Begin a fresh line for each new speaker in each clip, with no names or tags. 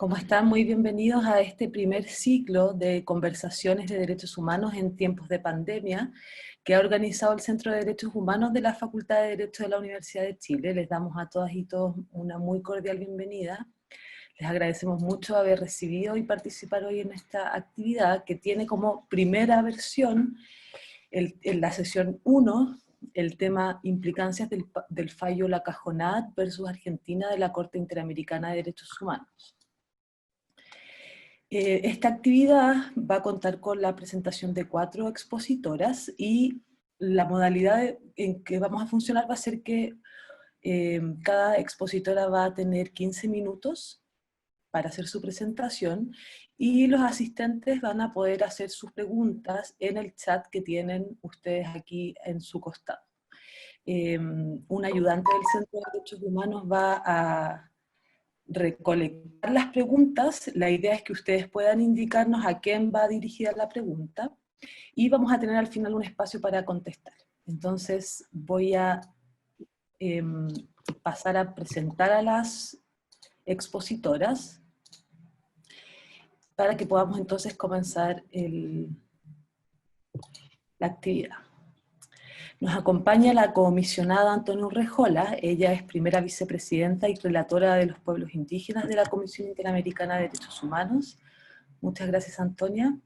¿Cómo están? Muy bienvenidos a este primer ciclo de conversaciones de derechos humanos en tiempos de pandemia que ha organizado el Centro de Derechos Humanos de la Facultad de Derecho de la Universidad de Chile. Les damos a todas y todos una muy cordial bienvenida. Les agradecemos mucho haber recibido y participar hoy en esta actividad que tiene como primera versión en la sesión 1 el tema implicancias del fallo La Cajonat versus Argentina de la Corte Interamericana de Derechos Humanos. Esta actividad va a contar con la presentación de 4 expositoras y la modalidad en que vamos a funcionar va a ser que cada expositora va a tener 15 minutos para hacer su presentación y los asistentes van a poder hacer sus preguntas en el chat que tienen ustedes aquí en su costado. Un ayudante del Centro de Derechos Humanos va a recolectar las preguntas. La idea es que ustedes puedan indicarnos a quién va dirigida la pregunta y vamos a tener al final un espacio para contestar. Entonces voy a pasar a presentar a las expositoras para que podamos entonces comenzar la actividad. Nos acompaña la comisionada Antonia Urrejola. Ella es primera vicepresidenta y relatora de los pueblos indígenas de la Comisión Interamericana de Derechos Humanos. Muchas gracias, Antonia.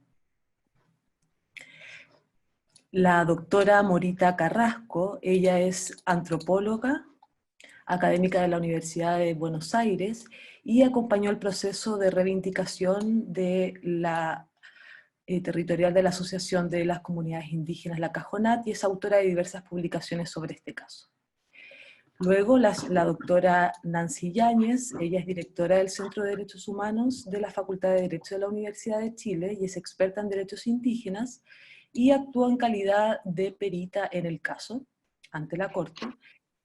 La doctora Morita Carrasco, ella es antropóloga, académica de la Universidad de Buenos Aires, y acompañó el proceso de reivindicación de la territorial de la Asociación de las Comunidades Indígenas La Cajonat, y es autora de diversas publicaciones sobre este caso. Luego la doctora Nancy Yáñez, ella es directora del Centro de Derechos Humanos de la Facultad de Derecho de la Universidad de Chile y es experta en derechos indígenas y actúa en calidad de perita en el caso ante la Corte.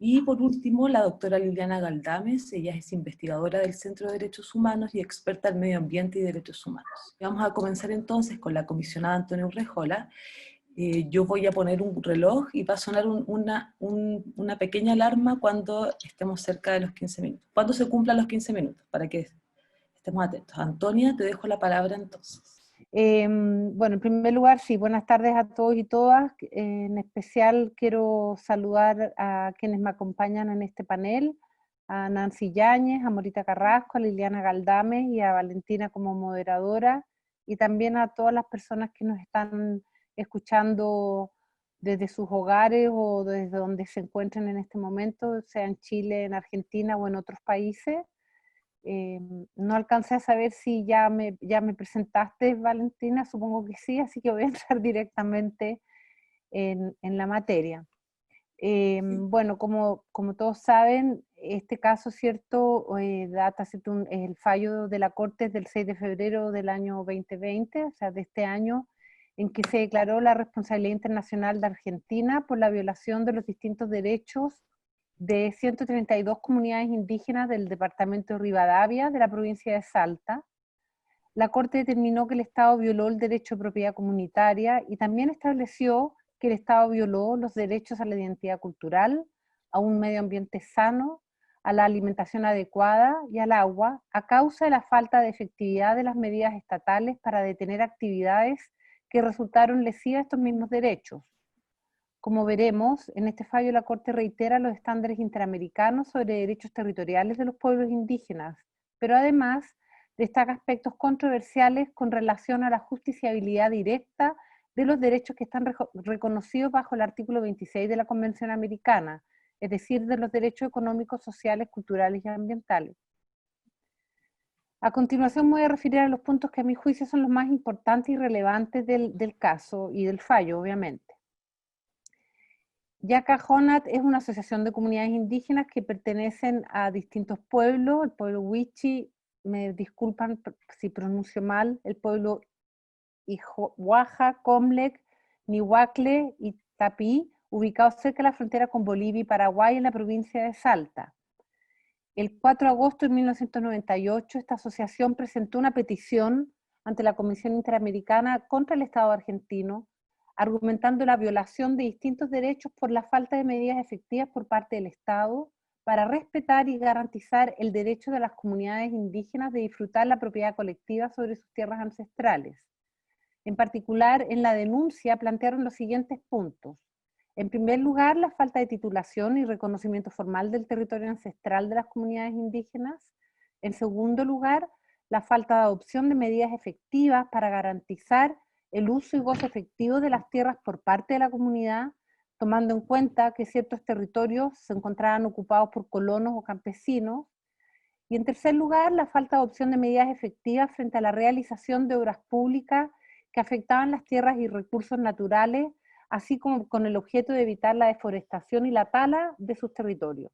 Y por último, la doctora Liliana Galdames, ella es investigadora del Centro de Derechos Humanos y experta en medio ambiente y derechos humanos. Vamos a comenzar entonces con la comisionada Antonia Urrejola. Yo voy a poner un reloj y va a sonar una pequeña alarma cuando estemos cerca de los 15 minutos. Cuando se cumplan los 15 minutos, para que estemos atentos. Antonia, te dejo la palabra entonces.
Bueno, en primer lugar, sí, buenas tardes a todos y todas. En especial quiero saludar a quienes me acompañan en este panel, a Nancy Yáñez, a Morita Carrasco, a Liliana Galdame y a Valentina como moderadora, y también a todas las personas que nos están escuchando desde sus hogares o desde donde se encuentren en este momento, sea en Chile, en Argentina o en otros países. No alcancé a saber si ya me presentaste, Valentina, supongo que sí, así que voy a entrar directamente en la materia. Bueno, como todos saben, este caso, ¿cierto? Data, ¿cierto? El fallo de la Corte del 6 de febrero del año 2020, o sea, de este año, en que se declaró la responsabilidad internacional de Argentina por la violación de los distintos derechos de 132 comunidades indígenas del departamento de Rivadavia, de la provincia de Salta. La Corte determinó que el Estado violó el derecho de propiedad comunitaria y también estableció que el Estado violó los derechos a la identidad cultural, a un medio ambiente sano, a la alimentación adecuada y al agua, a causa de la falta de efectividad de las medidas estatales para detener actividades que resultaron lesivas a estos mismos derechos. Como veremos, en este fallo la Corte reitera los estándares interamericanos sobre derechos territoriales de los pueblos indígenas, pero además destaca aspectos controversiales con relación a la justiciabilidad directa de los derechos que están reconocidos bajo el artículo 26 de la Convención Americana, es decir, de los derechos económicos, sociales, culturales y ambientales. A continuación me voy a referir a los puntos que a mi juicio son los más importantes y relevantes del caso y del fallo, obviamente. La Cajonat es una asociación de comunidades indígenas que pertenecen a distintos pueblos, el pueblo Wichi, me disculpan si pronuncio mal, el pueblo Ihuaja, Comlec, Nihuacle y Tapí, ubicados cerca de la frontera con Bolivia y Paraguay en la provincia de Salta. El 4 de agosto de 1998, esta asociación presentó una petición ante la Comisión Interamericana contra el Estado argentino, argumentando la violación de distintos derechos por la falta de medidas efectivas por parte del Estado para respetar y garantizar el derecho de las comunidades indígenas de disfrutar la propiedad colectiva sobre sus tierras ancestrales. En particular, en la denuncia plantearon los siguientes puntos. En primer lugar, la falta de titulación y reconocimiento formal del territorio ancestral de las comunidades indígenas. En segundo lugar, la falta de adopción de medidas efectivas para garantizar el uso y gozo efectivo de las tierras por parte de la comunidad, tomando en cuenta que ciertos territorios se encontraban ocupados por colonos o campesinos. Y en tercer lugar, la falta de adopción de medidas efectivas frente a la realización de obras públicas que afectaban las tierras y recursos naturales, así como con el objeto de evitar la deforestación y la tala de sus territorios.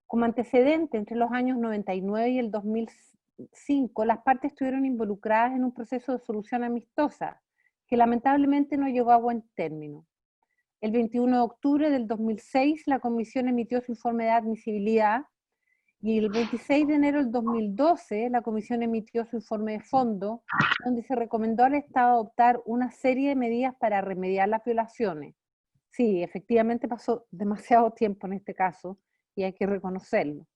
Como antecedente, entre los años 99 y el 2005, las partes estuvieron involucradas en un proceso de solución amistosa, que lamentablemente no llegó a buen término. El 21 de octubre del 2006, la Comisión emitió su informe de admisibilidad, y el 26 de enero del 2012, la Comisión emitió su informe de fondo, donde se recomendó al Estado adoptar una serie de medidas para remediar las violaciones. Sí, efectivamente pasó demasiado tiempo en este caso, y hay que reconocerlo.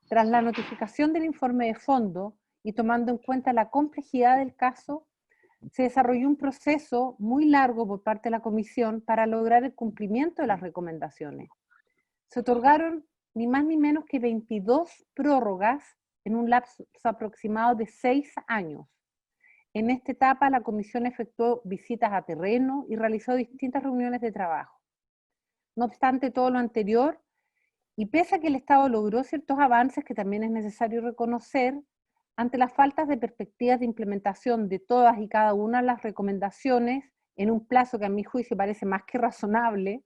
Tras la notificación del informe de fondo, y tomando en cuenta la complejidad del caso, se desarrolló un proceso muy largo por parte de la Comisión para lograr el cumplimiento de las recomendaciones. Se otorgaron ni más ni menos que 22 prórrogas en un lapso aproximado de 6 años. En esta etapa, la Comisión efectuó visitas a terreno y realizó distintas reuniones de trabajo. No obstante todo lo anterior, y pese a que el Estado logró ciertos avances que también es necesario reconocer, ante las faltas de perspectivas de implementación de todas y cada una de las recomendaciones, en un plazo que a mi juicio parece más que razonable,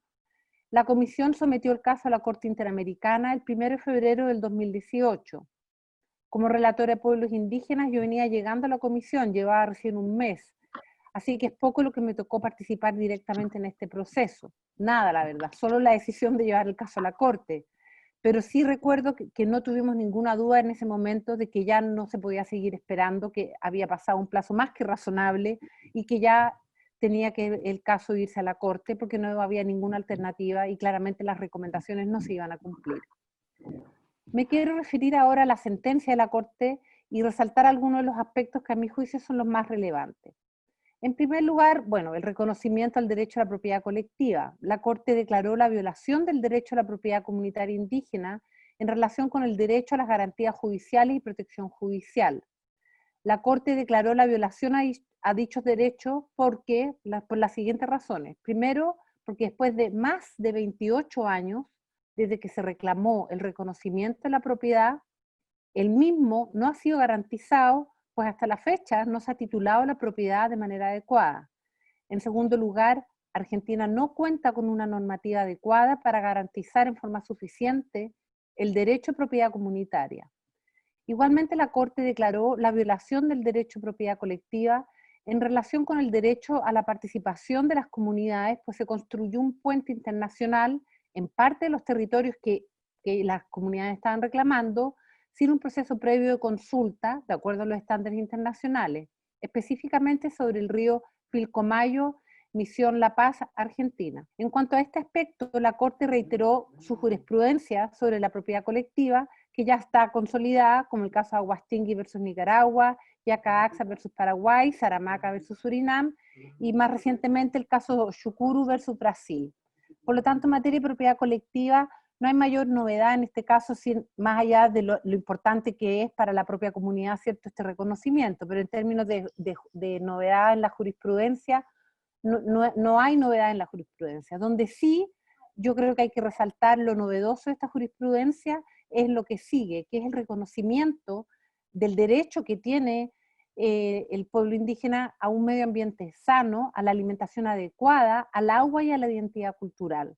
la Comisión sometió el caso a la Corte Interamericana el 1 de febrero del 2018. Como relatora de pueblos indígenas, yo venía llegando a la Comisión, llevaba recién un mes, así que es poco lo que me tocó participar directamente en este proceso. Nada, la verdad, solo la decisión de llevar el caso a la Corte. Pero sí recuerdo que no tuvimos ninguna duda en ese momento de que ya no se podía seguir esperando, que había pasado un plazo más que razonable y que ya tenía que el caso irse a la Corte porque no había ninguna alternativa y claramente las recomendaciones no se iban a cumplir. Me quiero referir ahora a la sentencia de la Corte y resaltar algunos de los aspectos que a mi juicio son los más relevantes. En primer lugar, bueno, el reconocimiento al derecho a la propiedad colectiva. La Corte declaró la violación del derecho a la propiedad comunitaria indígena en relación con el derecho a las garantías judiciales y protección judicial. La Corte declaró la violación a dichos derechos por las siguientes razones. Primero, porque después de más de 28 años, desde que se reclamó el reconocimiento de la propiedad, el mismo no ha sido garantizado, pues hasta la fecha no se ha titulado la propiedad de manera adecuada. En segundo lugar, Argentina no cuenta con una normativa adecuada para garantizar en forma suficiente el derecho a propiedad comunitaria. Igualmente, la Corte declaró la violación del derecho a propiedad colectiva en relación con el derecho a la participación de las comunidades, pues se construyó un puente internacional en parte de los territorios que las comunidades estaban reclamando, sin un proceso previo de consulta, de acuerdo a los estándares internacionales, específicamente sobre el río Pilcomayo, Misión La Paz, Argentina. En cuanto a este aspecto, la Corte reiteró su jurisprudencia sobre la propiedad colectiva, que ya está consolidada, como el caso de Aguastingui versus Nicaragua, Yacaaxa versus Paraguay, Saramaca versus Surinam, y más recientemente el caso Shukuru versus Brasil. Por lo tanto, en materia de propiedad colectiva, no hay mayor novedad en este caso, más allá de lo importante que es para la propia comunidad, ¿cierto?, este reconocimiento, pero en términos de novedad en la jurisprudencia, no hay novedad en la jurisprudencia. Donde sí, yo creo que hay que resaltar lo novedoso de esta jurisprudencia es lo que sigue, que es el reconocimiento del derecho que tiene el pueblo indígena a un medio ambiente sano, a la alimentación adecuada, al agua y a la identidad cultural.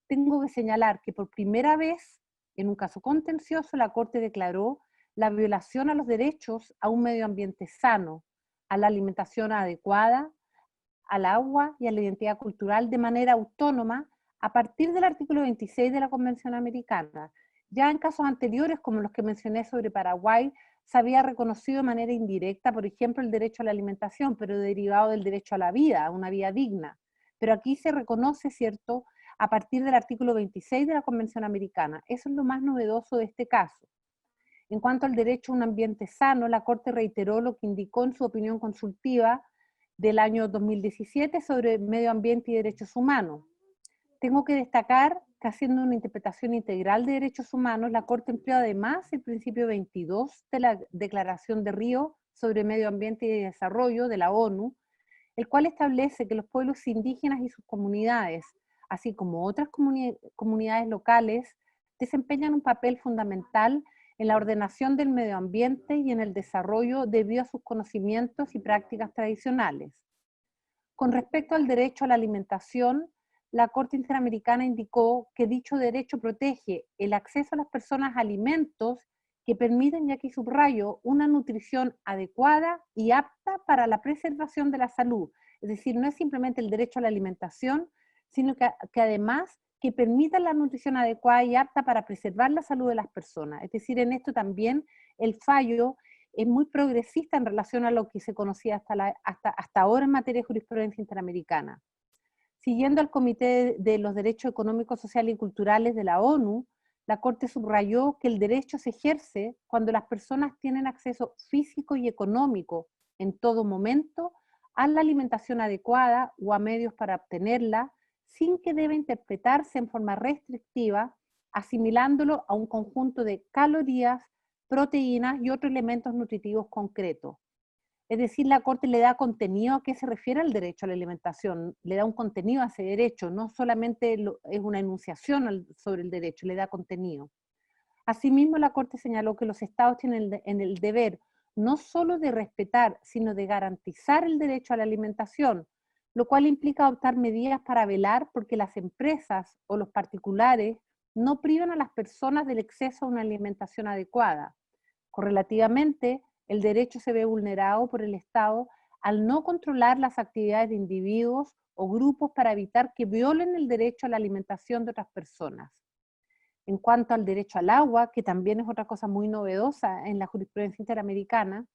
Tengo que señalar que por primera vez, en un caso contencioso, la Corte declaró la violación a los derechos a un medio ambiente sano, a la alimentación adecuada, al agua y a la identidad cultural de manera autónoma a partir del artículo 26 de la Convención Americana. Ya en casos anteriores, como los que mencioné sobre Paraguay, se había reconocido de manera indirecta, por ejemplo, el derecho a la alimentación, pero derivado del derecho a la vida, a una vida digna. Pero aquí se reconoce, ¿cierto?, a partir del artículo 26 de la Convención Americana. Eso es lo más novedoso de este caso. En cuanto al derecho a un ambiente sano, la Corte reiteró lo que indicó en su opinión consultiva del año 2017 sobre medio ambiente y derechos humanos. Tengo que destacar que haciendo una interpretación integral de derechos humanos, la Corte empleó además el principio 22 de la Declaración de Río sobre Medio Ambiente y Desarrollo de la ONU, el cual establece que los pueblos indígenas y sus comunidades, así como otras comunidades locales, desempeñan un papel fundamental en la ordenación del medio ambiente y en el desarrollo debido a sus conocimientos y prácticas tradicionales. Con respecto al derecho a la alimentación, la Corte Interamericana indicó que dicho derecho protege el acceso a las personas a alimentos que permiten, y aquí subrayo, una nutrición adecuada y apta para la preservación de la salud. Es decir, no es simplemente el derecho a la alimentación, sino que además que permita la nutrición adecuada y apta para preservar la salud de las personas. Es decir, en esto también el fallo es muy progresista en relación a lo que se conocía hasta ahora en materia de jurisprudencia interamericana. Siguiendo al Comité de los Derechos Económicos, Sociales y Culturales de la ONU, la Corte subrayó que el derecho se ejerce cuando las personas tienen acceso físico y económico en todo momento a la alimentación adecuada o a medios para obtenerla, sin que deba interpretarse en forma restrictiva, asimilándolo a un conjunto de calorías, proteínas y otros elementos nutritivos concretos. Es decir, la Corte le da contenido a qué se refiere al derecho a la alimentación, le da un contenido a ese derecho, no solamente es una enunciación sobre el derecho, le da contenido. Asimismo, la Corte señaló que los estados tienen el deber no solo de respetar, sino de garantizar el derecho a la alimentación, lo cual implica adoptar medidas para velar porque las empresas o los particulares no privan a las personas del acceso a una alimentación adecuada. Correlativamente, el derecho se ve vulnerado por el Estado al no controlar las actividades de individuos o grupos para evitar que violen el derecho a la alimentación de otras personas. En cuanto al derecho al agua, que también es otra cosa muy novedosa en la jurisprudencia interamericana,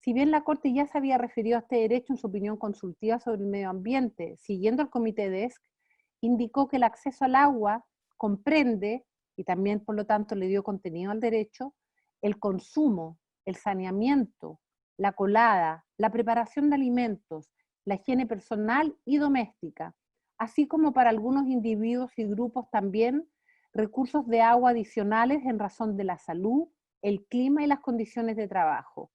si bien la Corte ya se había referido a este derecho en su opinión consultiva sobre el medio ambiente, siguiendo al Comité DESC, indicó que el acceso al agua comprende, y también por lo tanto le dio contenido al derecho, el consumo, el saneamiento, la colada, la preparación de alimentos, la higiene personal y doméstica, así como para algunos individuos y grupos también recursos de agua adicionales en razón de la salud, el clima y las condiciones de trabajo.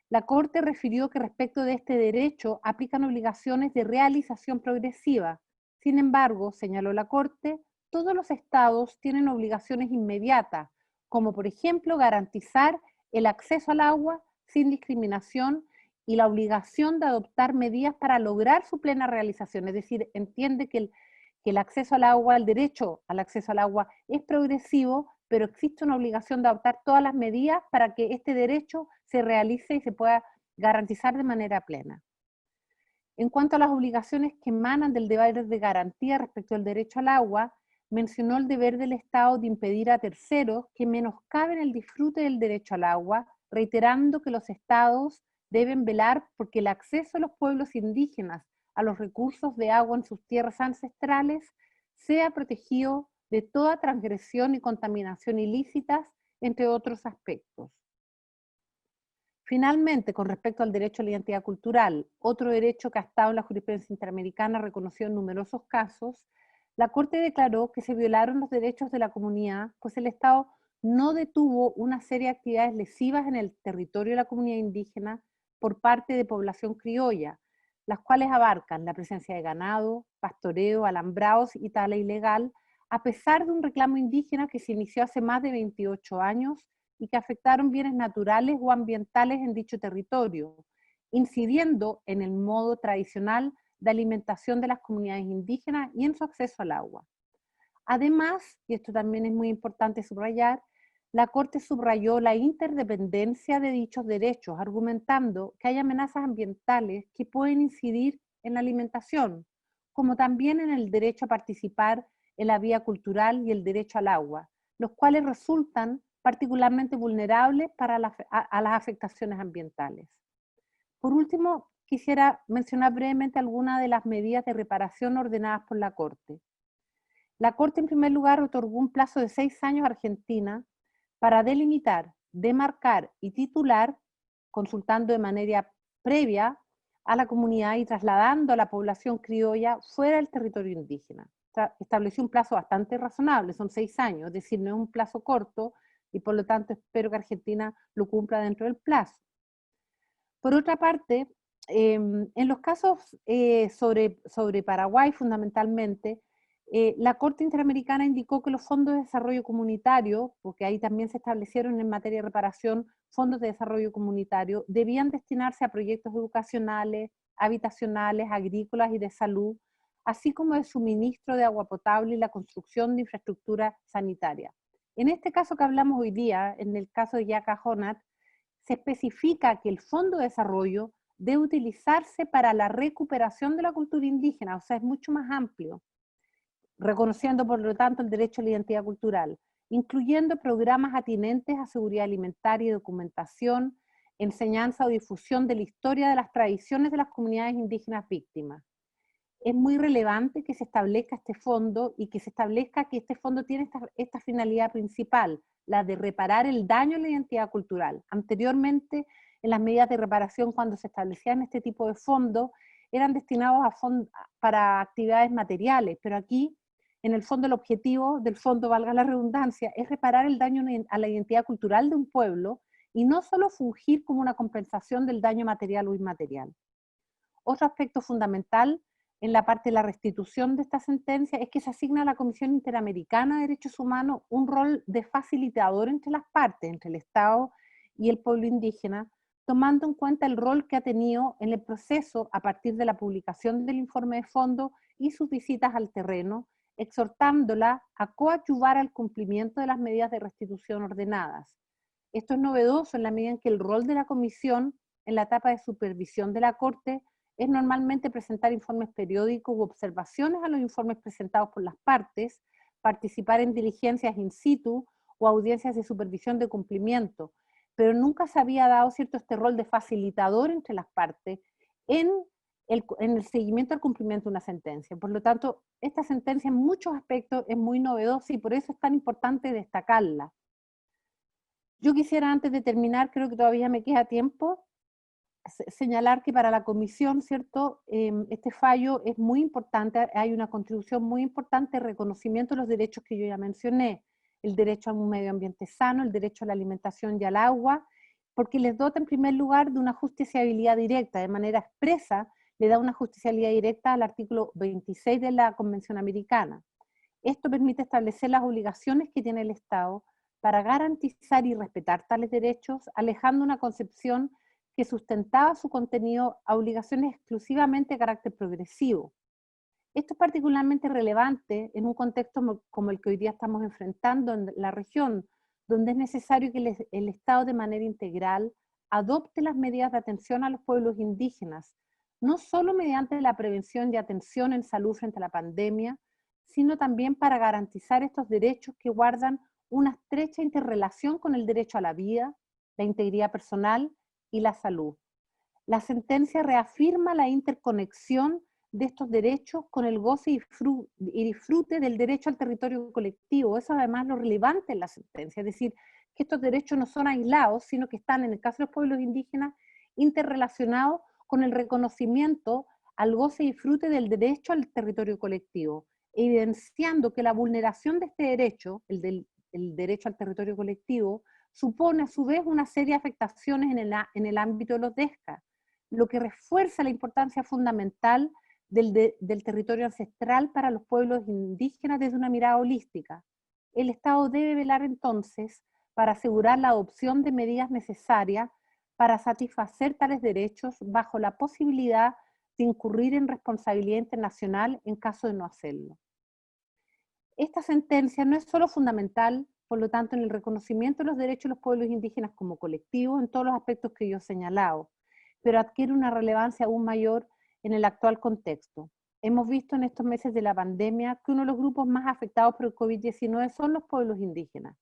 La Corte refirió que respecto de este derecho aplican obligaciones de realización progresiva. Sin embargo, señaló la Corte, todos los estados tienen obligaciones inmediatas, como por ejemplo garantizar el acceso al agua sin discriminación y la obligación de adoptar medidas para lograr su plena realización. Es decir, entiende que el acceso al agua, el derecho al acceso al agua es progresivo, pero existe una obligación de adoptar todas las medidas para que este derecho se realice y se pueda garantizar de manera plena. En cuanto a las obligaciones que emanan del deber de garantía respecto al derecho al agua, mencionó el deber del Estado de impedir a terceros que menoscaben el disfrute del derecho al agua, reiterando que los Estados deben velar porque el acceso a los pueblos indígenas a los recursos de agua en sus tierras ancestrales sea protegido de toda transgresión y contaminación ilícitas, entre otros aspectos. Finalmente, con respecto al derecho a la identidad cultural, otro derecho que ha estado en la jurisprudencia interamericana reconocido en numerosos casos, la Corte declaró que se violaron los derechos de la comunidad, pues el Estado no detuvo una serie de actividades lesivas en el territorio de la comunidad indígena por parte de población criolla, las cuales abarcan la presencia de ganado, pastoreo, alambrados y tala ilegal, a pesar de un reclamo indígena que se inició hace más de 28 años y que afectaron bienes naturales o ambientales en dicho territorio, incidiendo en el modo tradicional de alimentación de las comunidades indígenas y en su acceso al agua. Además, y esto también es muy importante subrayar, la Corte subrayó la interdependencia de dichos derechos, argumentando que hay amenazas ambientales que pueden incidir en la alimentación, como también en el derecho a participar en la vida cultural y el derecho al agua, los cuales resultan particularmente vulnerables para a las afectaciones ambientales. Por último, quisiera mencionar brevemente algunas de las medidas de reparación ordenadas por la Corte. La Corte, en primer lugar, otorgó un plazo de 6 años a Argentina para delimitar, demarcar y titular, consultando de manera previa a la comunidad y trasladando a la población criolla fuera del territorio indígena. Estableció un plazo bastante razonable, son 6 años, es decir, no es un plazo corto, y por lo tanto espero que Argentina lo cumpla dentro del plazo. Por otra parte, en los casos sobre Paraguay fundamentalmente, la Corte Interamericana indicó que los fondos de desarrollo comunitario, porque ahí también se establecieron en materia de reparación fondos de desarrollo comunitario, debían destinarse a proyectos educacionales, habitacionales, agrícolas y de salud, así como de suministro de agua potable y la construcción de infraestructura sanitaria. En este caso que hablamos hoy día, en el caso de Yaca-Jonat, se especifica que el Fondo de Desarrollo debe utilizarse para la recuperación de la cultura indígena, o sea, es mucho más amplio, reconociendo por lo tanto el derecho a la identidad cultural, incluyendo programas atinentes a seguridad alimentaria y documentación, enseñanza o difusión de la historia de las tradiciones de las comunidades indígenas víctimas. Es muy relevante que se establezca este fondo y que se establezca que este fondo tiene esta finalidad principal, la de reparar el daño a la identidad cultural. Anteriormente, en las medidas de reparación, cuando se establecían este tipo de fondos, eran destinados para actividades materiales, pero aquí, en el fondo, el objetivo del fondo, valga la redundancia, es reparar el daño a la identidad cultural de un pueblo y no solo fungir como una compensación del daño material o inmaterial. Otro aspecto fundamental en la parte de la restitución de esta sentencia es que se asigna a la Comisión Interamericana de Derechos Humanos un rol de facilitador entre las partes, entre el Estado y el pueblo indígena, tomando en cuenta el rol que ha tenido en el proceso a partir de la publicación del informe de fondo y sus visitas al terreno, exhortándola a coadyuvar al cumplimiento de las medidas de restitución ordenadas. Esto es novedoso en la medida en que el rol de la Comisión en la etapa de supervisión de la Corte es normalmente presentar informes periódicos u observaciones a los informes presentados por las partes, participar en diligencias in situ o audiencias de supervisión de cumplimiento, pero nunca se había dado cierto este rol de facilitador entre las partes en el seguimiento al cumplimiento de una sentencia. Por lo tanto, esta sentencia en muchos aspectos es muy novedosa y por eso es tan importante destacarla. Yo quisiera, antes de terminar, creo que todavía me queda tiempo, señalar que para la Comisión, ¿cierto? Este fallo es muy importante, hay una contribución muy importante de reconocimiento de los derechos que yo ya mencioné, el derecho a un medio ambiente sano, el derecho a la alimentación y al agua, porque les dota en primer lugar de una justiciabilidad directa, de manera expresa, le da una justiciabilidad directa al artículo 26 de la Convención Americana. Esto permite establecer las obligaciones que tiene el Estado para garantizar y respetar tales derechos, alejando una concepción que sustentaba su contenido a obligaciones exclusivamente de carácter progresivo. Esto es particularmente relevante en un contexto como el que hoy día estamos enfrentando en la región, donde es necesario que el Estado de manera integral adopte las medidas de atención a los pueblos indígenas, no solo mediante la prevención y atención en salud frente a la pandemia, sino también para garantizar estos derechos que guardan una estrecha interrelación con el derecho a la vida, la integridad personal y la salud. La sentencia reafirma la interconexión de estos derechos con el goce y disfrute del derecho al territorio colectivo. Eso además es lo relevante en la sentencia, es decir, que estos derechos no son aislados, sino que están, en el caso de los pueblos indígenas, interrelacionados con el reconocimiento al goce y disfrute del derecho al territorio colectivo, evidenciando que la vulneración de este derecho, el derecho al territorio colectivo, supone a su vez una serie de afectaciones en el ámbito de los DESCA, lo que refuerza la importancia fundamental del territorio ancestral para los pueblos indígenas desde una mirada holística. El Estado debe velar entonces para asegurar la adopción de medidas necesarias para satisfacer tales derechos bajo la posibilidad de incurrir en responsabilidad internacional en caso de no hacerlo. Esta sentencia no es solo fundamental, por lo tanto, en el reconocimiento de los derechos de los pueblos indígenas como colectivo en todos los aspectos que yo he señalado, pero adquiere una relevancia aún mayor en el actual contexto. Hemos visto en estos meses de la pandemia que uno de los grupos más afectados por el COVID-19 son los pueblos indígenas,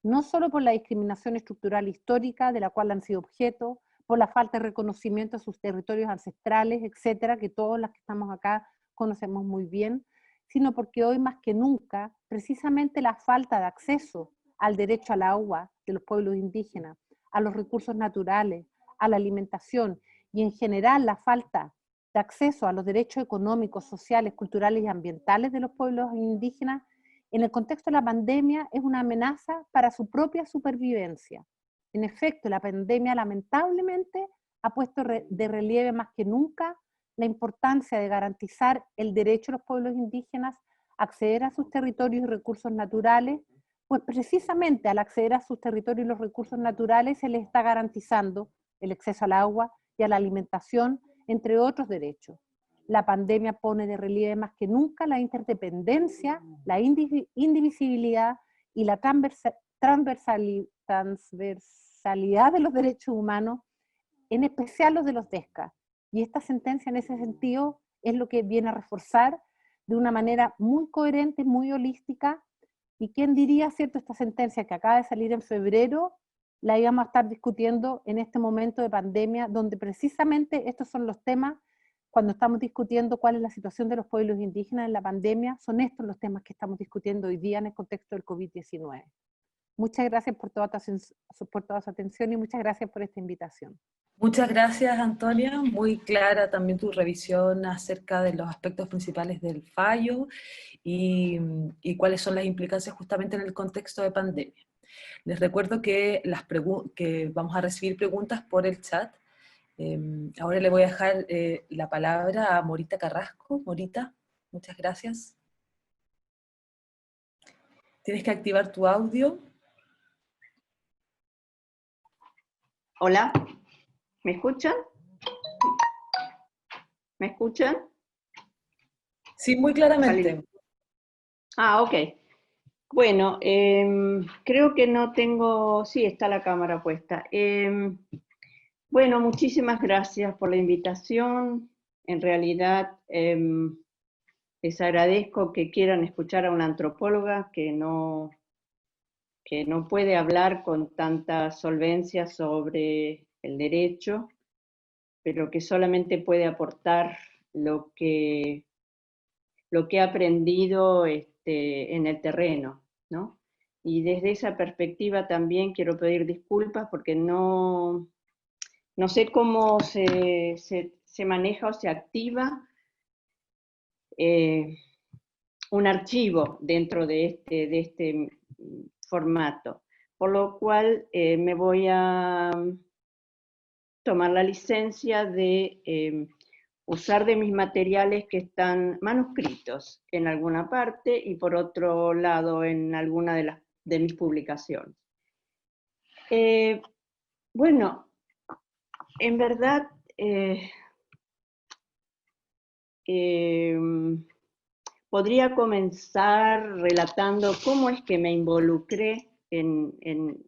no solo por la discriminación estructural histórica de la cual han sido objeto, por la falta de reconocimiento de sus territorios ancestrales, etcétera, que todos los que estamos acá conocemos muy bien, sino porque hoy más que nunca, precisamente la falta de acceso al derecho al agua de los pueblos indígenas, a los recursos naturales, a la alimentación y en general la falta de acceso a los derechos económicos, sociales, culturales y ambientales de los pueblos indígenas, en el contexto de la pandemia es una amenaza para su propia supervivencia. En efecto, la pandemia lamentablemente ha puesto de relieve más que nunca la importancia de garantizar el derecho de los pueblos indígenas a acceder a sus territorios y recursos naturales, pues precisamente al acceder a sus territorios y los recursos naturales se les está garantizando el acceso al agua y a la alimentación, entre otros derechos. La pandemia pone de relieve más que nunca la interdependencia, la indivisibilidad y la transversalidad de los derechos humanos, en especial los de los DESCA. Y esta sentencia en ese sentido es lo que viene a reforzar de una manera muy coherente, muy holística. ¿Y quién diría, cierto, esta sentencia que acaba de salir en febrero, la íbamos a estar discutiendo en este momento de pandemia, donde precisamente estos son los temas, cuando estamos discutiendo cuál es la situación de los pueblos indígenas en la pandemia, son estos los temas que estamos discutiendo hoy día en el contexto del COVID-19. Muchas gracias por toda su atención y muchas gracias por esta invitación.
Muchas gracias, Antonia. Muy clara también tu revisión acerca de los aspectos principales del fallo y cuáles son las implicancias justamente en el contexto de pandemia. Les recuerdo que, que vamos a recibir preguntas por el chat. Ahora le voy a dejar la palabra a Morita Carrasco. Morita, muchas gracias. Tienes que activar tu audio.
Hola, ¿me escuchan? ¿Me escuchan?
Sí, muy claramente.
Ah, ok. Bueno, creo que no tengo... Sí, está la cámara puesta. Bueno, muchísimas gracias por la invitación. En realidad, les agradezco que quieran escuchar a una antropóloga que no puede hablar con tanta solvencia sobre el derecho, pero que solamente puede aportar lo que he aprendido en el terreno, ¿no? Y desde esa perspectiva también quiero pedir disculpas porque no sé cómo se maneja o se activa un archivo dentro de este formato, por lo cual me voy a tomar la licencia de usar de mis materiales que están manuscritos en alguna parte y por otro lado en alguna de mis publicaciones. Bueno, en verdad podría comenzar relatando cómo es que me involucré en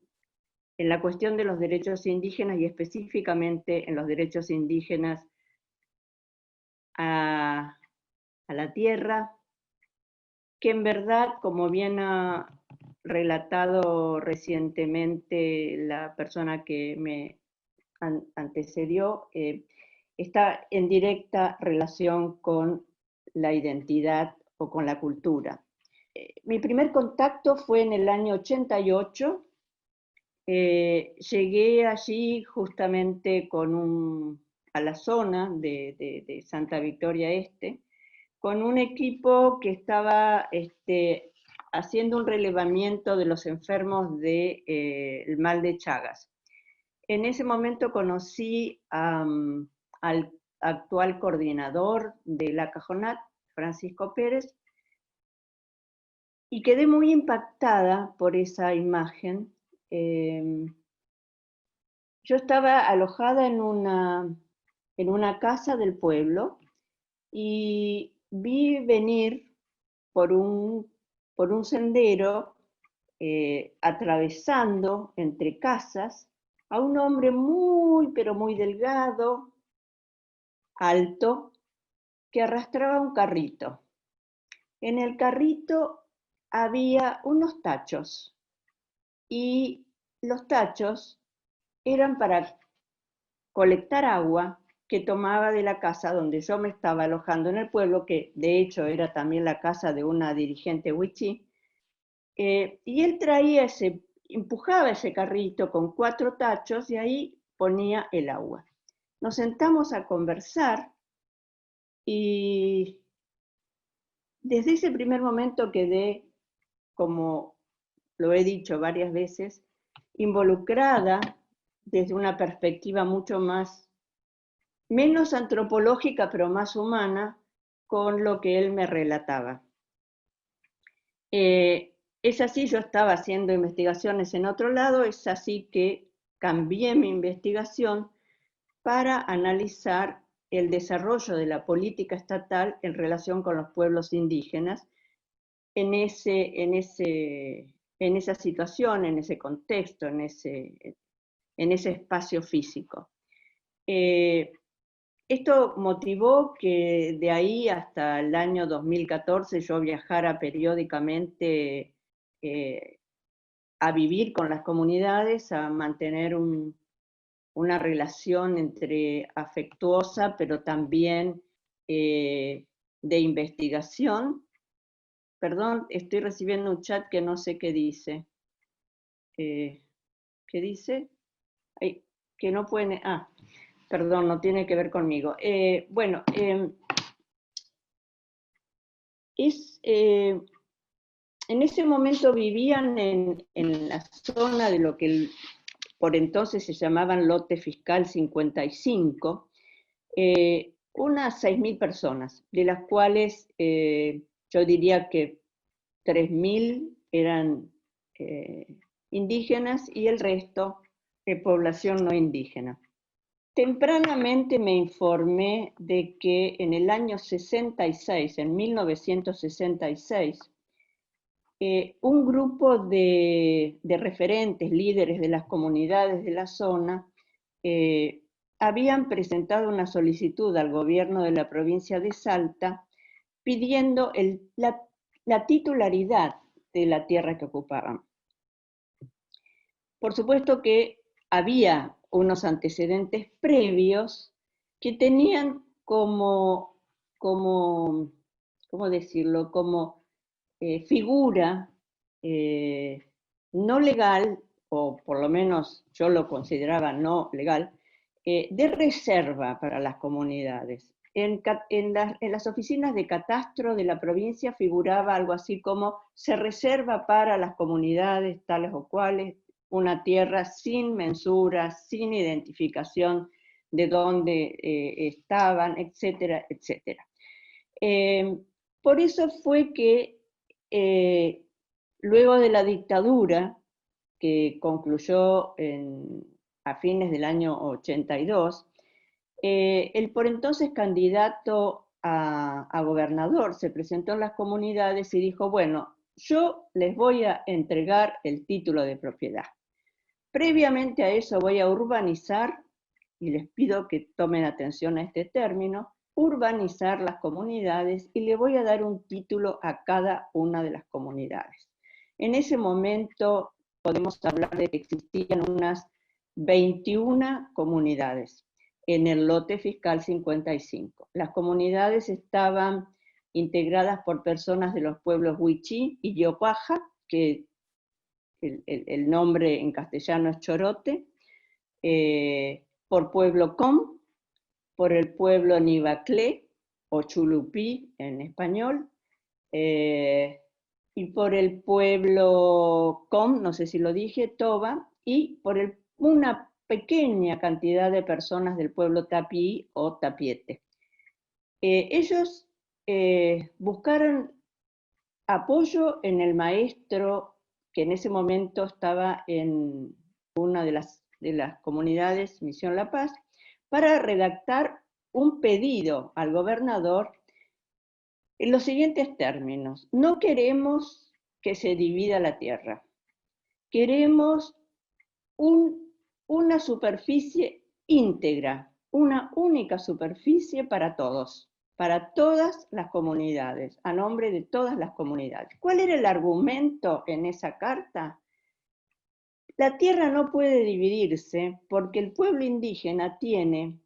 la cuestión de los derechos indígenas y específicamente en los derechos indígenas a la tierra, que en verdad, como bien ha relatado recientemente la persona que me antecedió, está en directa relación con la identidad o con la cultura. Mi primer contacto fue en el año 88. Llegué allí justamente a la zona de Santa Victoria Este, con un equipo que estaba haciendo un relevamiento de los enfermos del mal de Chagas. En ese momento conocí al actual coordinador de la Cajonat, Francisco Pérez, y quedé muy impactada por esa imagen. Yo estaba alojada en una casa del pueblo y vi venir por un sendero, atravesando entre casas, a un hombre muy, pero muy delgado, alto, que arrastraba un carrito. En el carrito había unos tachos, y los tachos eran para colectar agua que tomaba de la casa donde yo me estaba alojando en el pueblo, que de hecho era también la casa de una dirigente wichí, y él empujaba ese carrito con 4 tachos y ahí ponía el agua. Nos sentamos a conversar y desde ese primer momento quedé, como lo he dicho varias veces, involucrada desde una perspectiva menos antropológica, pero más humana, con lo que él me relataba. Es así, yo estaba haciendo investigaciones en otro lado, es así que cambié mi investigación para analizar el desarrollo de la política estatal en relación con los pueblos indígenas en esa situación, en ese contexto, en ese espacio físico. Esto motivó que de ahí hasta el año 2014 yo viajara periódicamente a vivir con las comunidades, a mantener una relación afectuosa, pero también de investigación. Perdón, estoy recibiendo un chat que no sé qué dice. ¿Qué dice? Ay, que no pueden... perdón, no tiene que ver conmigo. Bueno, en ese momento vivían en la zona de lo que por entonces se llamaban lote fiscal 55, unas 6.000 personas, de las cuales yo diría que 3.000 eran indígenas y el resto población no indígena. Tempranamente me informé de que en el año 66, en 1966, un grupo de referentes, líderes de las comunidades de la zona, habían presentado una solicitud al gobierno de la provincia de Salta pidiendo la titularidad de la tierra que ocupaban. Por supuesto que había unos antecedentes previos que tenían como ¿cómo decirlo? Como figura no legal, o por lo menos yo lo consideraba no legal, de reserva para las comunidades. En las oficinas de catastro de la provincia figuraba algo así como se reserva para las comunidades tales o cuales una tierra sin mensura, sin identificación de dónde estaban, etcétera, etcétera. Por eso fue que luego de la dictadura, que concluyó a fines del año 82, el por entonces candidato a gobernador se presentó en las comunidades y dijo, bueno, yo les voy a entregar el título de propiedad. Previamente a eso voy a urbanizar, y les pido que tomen atención a este término, urbanizar las comunidades y le voy a dar un título a cada una de las comunidades. En ese momento podemos hablar de que existían unas 21 comunidades en el lote fiscal 55. Las comunidades estaban integradas por personas de los pueblos Wichí y Yopaja, que el nombre en castellano es Chorote, por pueblo Com, por el pueblo Nivaclé, o Chulupí en español, y por el pueblo Com, no sé si lo dije, Toba, y por una pequeña cantidad de personas del pueblo Tapí o Tapiete. Ellos buscaron apoyo en el maestro que en ese momento estaba en una de las comunidades, Misión La Paz, para redactar un pedido al gobernador en los siguientes términos. No queremos que se divida la tierra. Queremos una superficie íntegra, una única superficie para todos, para todas las comunidades, a nombre de todas las comunidades. ¿Cuál era el argumento en esa carta? La tierra no puede dividirse porque el pueblo indígena tiene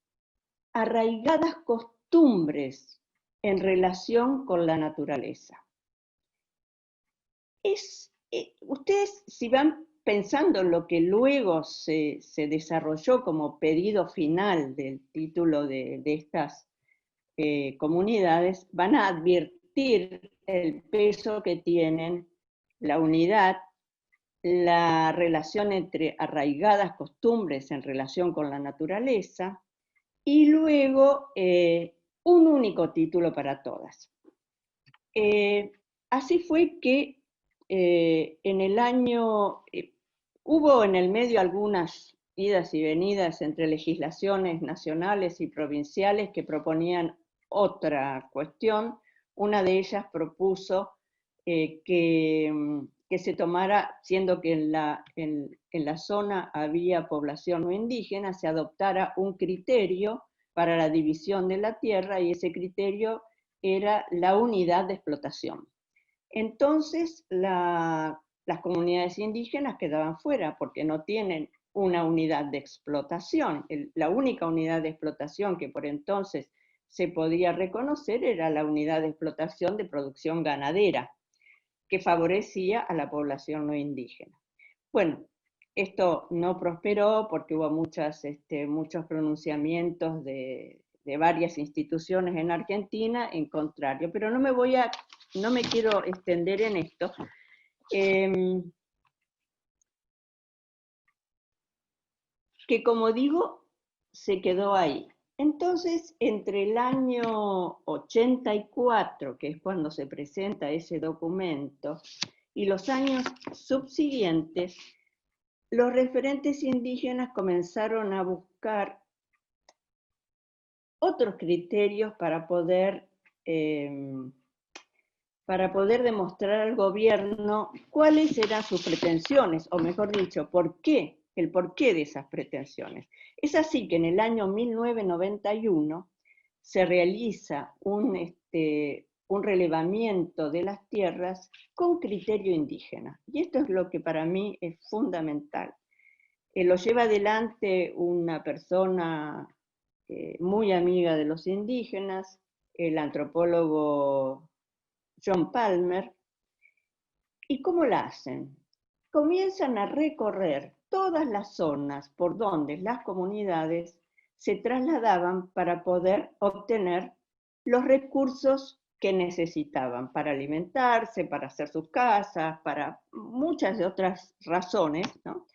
arraigadas costumbres en relación con la naturaleza. Ustedes, si van pensando en lo que luego se desarrolló como pedido final del título de estas comunidades, van a advertir el peso que tienen la unidad, la relación entre arraigadas costumbres en relación con la naturaleza, y luego un único título para todas. Así fue que en el año, hubo en el medio algunas idas y venidas entre legislaciones nacionales y provinciales que proponían otra cuestión. Una de ellas propuso que se tomara, siendo que en la zona había población no indígena, se adoptara un criterio para la división de la tierra, y ese criterio era la unidad de explotación. Entonces las comunidades indígenas quedaban fuera porque no tienen una unidad de explotación. La única unidad de explotación que por entonces se podía reconocer era la unidad de explotación de producción ganadera, que favorecía a la población no indígena. Bueno, esto no prosperó porque hubo muchos pronunciamientos de varias instituciones en Argentina en contrario, pero no me quiero extender en esto. Que como digo, se quedó ahí. Entonces, entre el año 84, que es cuando se presenta ese documento, y los años subsiguientes, los referentes indígenas comenzaron a buscar otros criterios para poder demostrar al gobierno cuáles eran sus pretensiones, o mejor dicho, el porqué de esas pretensiones. Es así que en el año 1991 se realiza un relevamiento de las tierras con criterio indígena. Y esto es lo que para mí es fundamental. Lo lleva adelante una persona muy amiga de los indígenas, el antropólogo John Palmer. ¿Y cómo la hacen? Comienzan a recorrer todas las zonas por donde las comunidades se trasladaban para poder obtener los recursos que necesitaban para alimentarse, para hacer sus casas, para muchas de otras razones, ¿no?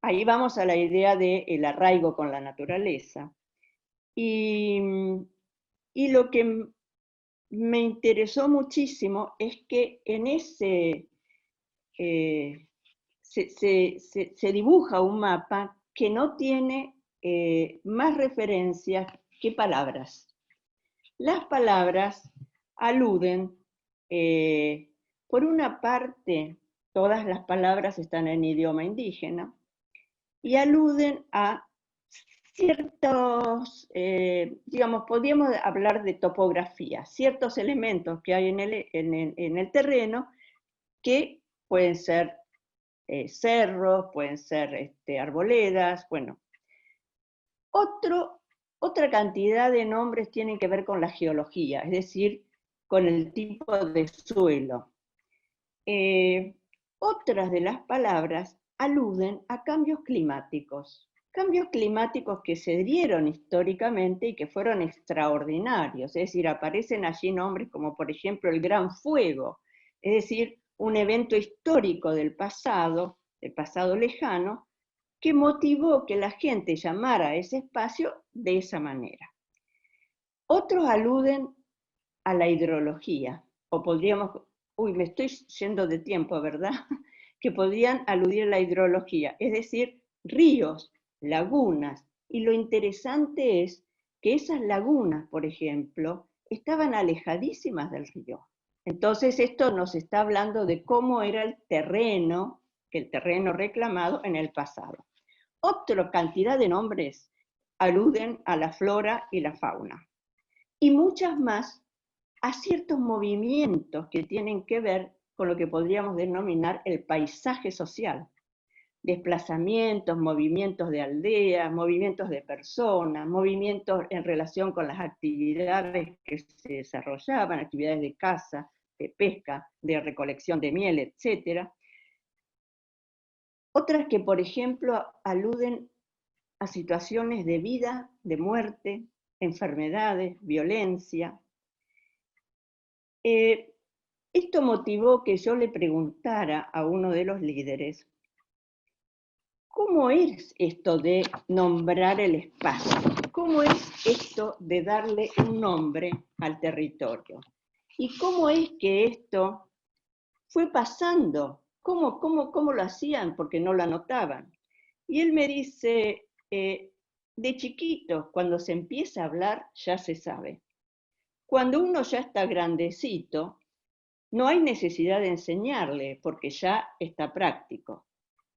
Ahí vamos a la idea del arraigo con la naturaleza. Y lo que me interesó muchísimo es que en ese se dibuja un mapa que no tiene más referencias que palabras. Las palabras aluden, por una parte, todas las palabras están en idioma indígena, y aluden a ciertos, digamos, podríamos hablar de topografía, ciertos elementos que hay en el terreno que pueden ser cerros, pueden ser arboledas, bueno. Otra cantidad de nombres tienen que ver con la geología, es decir, con el tipo de suelo. Otras de las palabras aluden a cambios climáticos que se dieron históricamente y que fueron extraordinarios, es decir, aparecen allí nombres como por ejemplo el Gran Fuego, es decir, un evento histórico del pasado lejano, que motivó que la gente llamara a ese espacio de esa manera. Otros aluden a la hidrología, o podríamos, me estoy yendo de tiempo, ¿verdad? Que podrían aludir a la hidrología, es decir, ríos, lagunas, y lo interesante es que esas lagunas, por ejemplo, estaban alejadísimas del río. Entonces esto nos está hablando de cómo era el terreno reclamado en el pasado. Otra cantidad de nombres aluden a la flora y la fauna. Y muchas más a ciertos movimientos que tienen que ver con lo que podríamos denominar el paisaje social. desplazamientos, movimientos de aldeas, movimientos de personas, movimientos en relación con las actividades que se desarrollaban, actividades de caza, de pesca, de recolección de miel, etc. Otras que, por ejemplo, aluden a situaciones de vida, de muerte, enfermedades, violencia. Esto motivó que yo le preguntara a uno de los líderes, ¿cómo es esto de nombrar el espacio? ¿Cómo es esto de darle un nombre al territorio? ¿Y cómo es que esto fue pasando? ¿Cómo lo hacían? Porque no lo anotaban. Y él me dice, de chiquitos, cuando se empieza a hablar, ya se sabe. Cuando uno ya está grandecito, no hay necesidad de enseñarle, porque ya está práctico.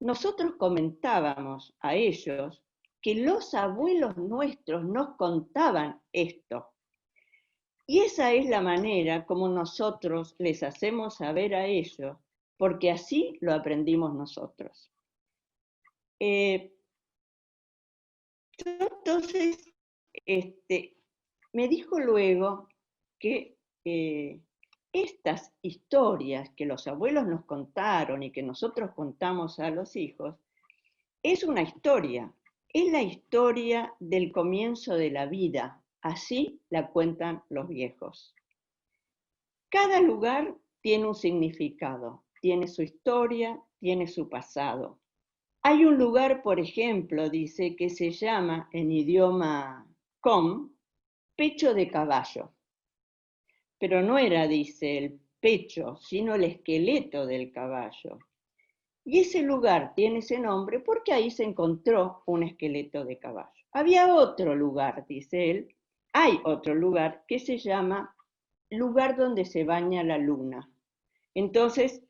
Nosotros comentábamos a ellos que los abuelos nuestros nos contaban esto. Y esa es la manera como nosotros les hacemos saber a ellos, porque así lo aprendimos nosotros. Entonces, me dijo luego que estas historias que los abuelos nos contaron y que nosotros contamos a los hijos, es una historia, es la historia del comienzo de la vida, así la cuentan los viejos. Cada lugar tiene un significado, tiene su historia, tiene su pasado. Hay un lugar, por ejemplo, dice, que se llama en idioma com, pecho de caballo. Pero no era, dice, el pecho, sino el esqueleto del caballo. Y ese lugar tiene ese nombre porque ahí se encontró un esqueleto de caballo. Había otro lugar, dice él, hay otro lugar que se llama lugar donde se baña la luna. Entonces,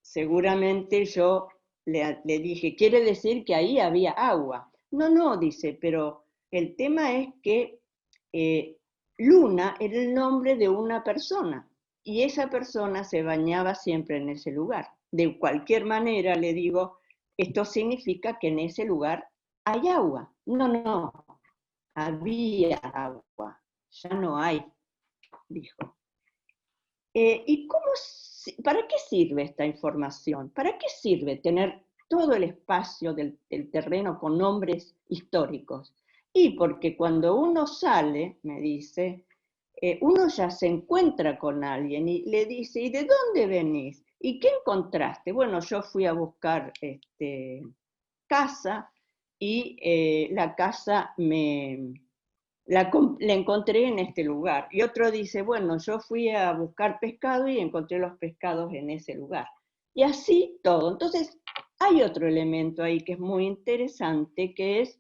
seguramente yo le dije, ¿quiere decir que ahí había agua? No, dice, pero el tema es que Luna era el nombre de una persona y esa persona se bañaba siempre en ese lugar. De cualquier manera, le digo, esto significa que en ese lugar hay agua. No, había agua, ya no hay, dijo. ¿Y para qué sirve esta información? ¿Para qué sirve tener todo el espacio del terreno con nombres históricos? Y porque cuando uno sale, me dice, uno ya se encuentra con alguien y le dice, ¿y de dónde venís? ¿Y qué encontraste? Bueno, yo fui a buscar casa y la casa la encontré en este lugar. Y otro dice, bueno, yo fui a buscar pescado y encontré los pescados en ese lugar. Y así todo. Entonces, hay otro elemento ahí que es muy interesante, que es,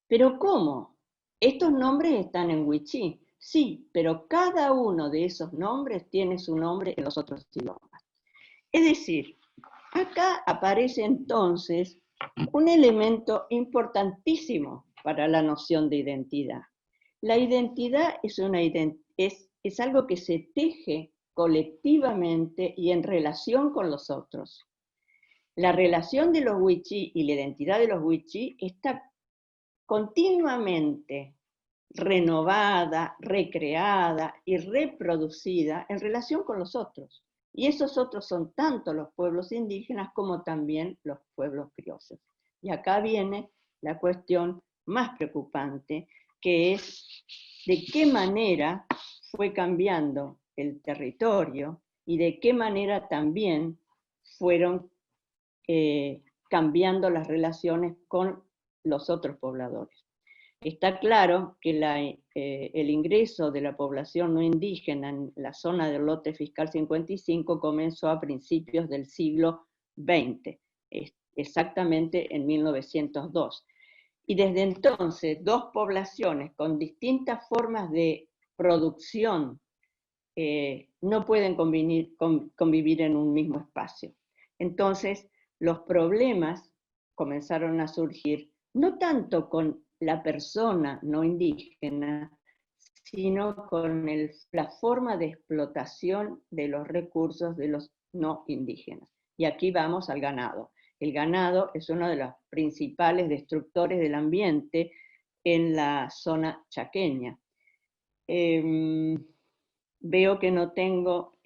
¿pero cómo? Estos nombres están en Wichí. Sí, pero cada uno de esos nombres tiene su nombre en los otros idiomas. Es decir, acá aparece entonces un elemento importantísimo para la noción de identidad. La identidad es algo que se teje colectivamente y en relación con los otros. La relación de los wichí y la identidad de los wichí está continuamente renovada, recreada y reproducida en relación con los otros. Y esos otros son tanto los pueblos indígenas como también los pueblos criollos. Y acá viene la cuestión más preocupante, que es de qué manera fue cambiando el territorio y de qué manera también fueron cambiando las relaciones con los otros pobladores. Está claro que el ingreso de la población no indígena en la zona del lote fiscal 55 comenzó a principios del siglo XX, exactamente en 1902. Y desde entonces, dos poblaciones con distintas formas de producción no pueden convivir en un mismo espacio. Entonces, los problemas comenzaron a surgir no tanto con la persona no indígena, sino con la forma de explotación de los recursos de los no indígenas. Y aquí vamos al ganado. el ganado es uno de los principales destructores del ambiente en la zona chaqueña. Veo que no tengo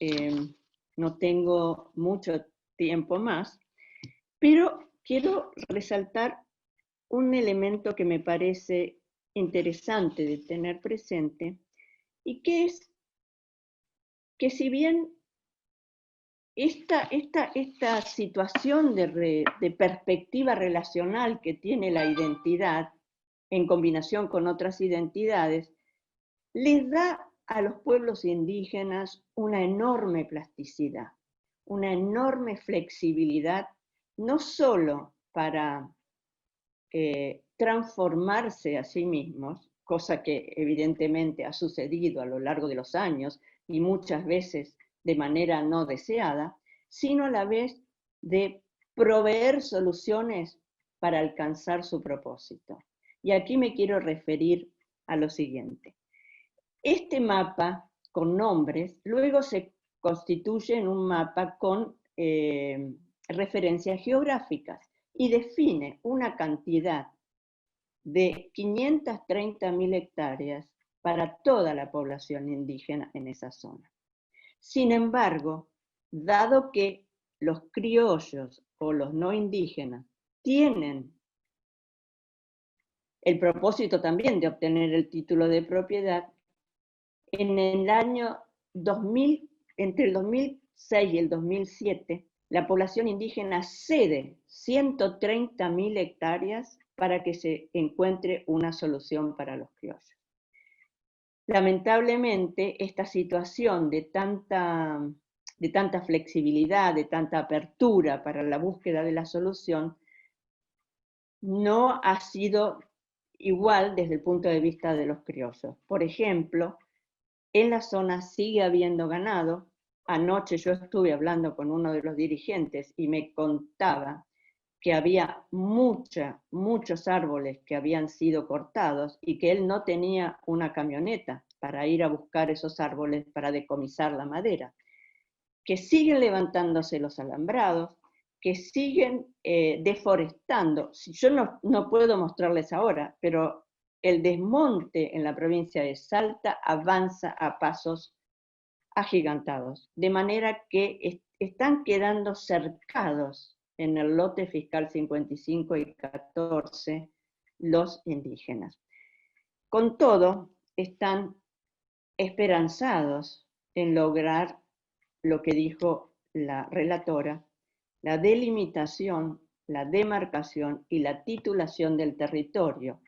mucho tiempo más, pero quiero resaltar un elemento que me parece interesante de tener presente, y que es que si bien esta situación de perspectiva relacional que tiene la identidad en combinación con otras identidades, les da a los pueblos indígenas una enorme plasticidad, una enorme flexibilidad, no solo para transformarse a sí mismos, cosa que evidentemente ha sucedido a lo largo de los años y muchas veces de manera no deseada, sino a la vez de proveer soluciones para alcanzar su propósito. Y aquí me quiero referir a lo siguiente. Este mapa con nombres luego se constituye en un mapa con referencias geográficas y define una cantidad de 530.000 hectáreas para toda la población indígena en esa zona. Sin embargo, dado que los criollos o los no indígenas tienen el propósito también de obtener el título de propiedad, en el año 2000, entre el 2006 y el 2007, la población indígena cede 130.000 hectáreas para que se encuentre una solución para los criollos. Lamentablemente, esta situación de tanta flexibilidad, de tanta apertura para la búsqueda de la solución, no ha sido igual desde el punto de vista de los criollos. Por ejemplo, en la zona sigue habiendo ganado. Anoche yo estuve hablando con uno de los dirigentes y me contaba que había muchos árboles que habían sido cortados y que él no tenía una camioneta para ir a buscar esos árboles para decomisar la madera, que siguen levantándose los alambrados, que siguen deforestando. Yo no puedo mostrarles ahora, pero el desmonte en la provincia de Salta avanza a pasos agigantados, de manera que están quedando cercados en el lote fiscal 55 y 14 los indígenas. Con todo, están esperanzados en lograr lo que dijo la relatora, la delimitación, la demarcación y la titulación del territorio,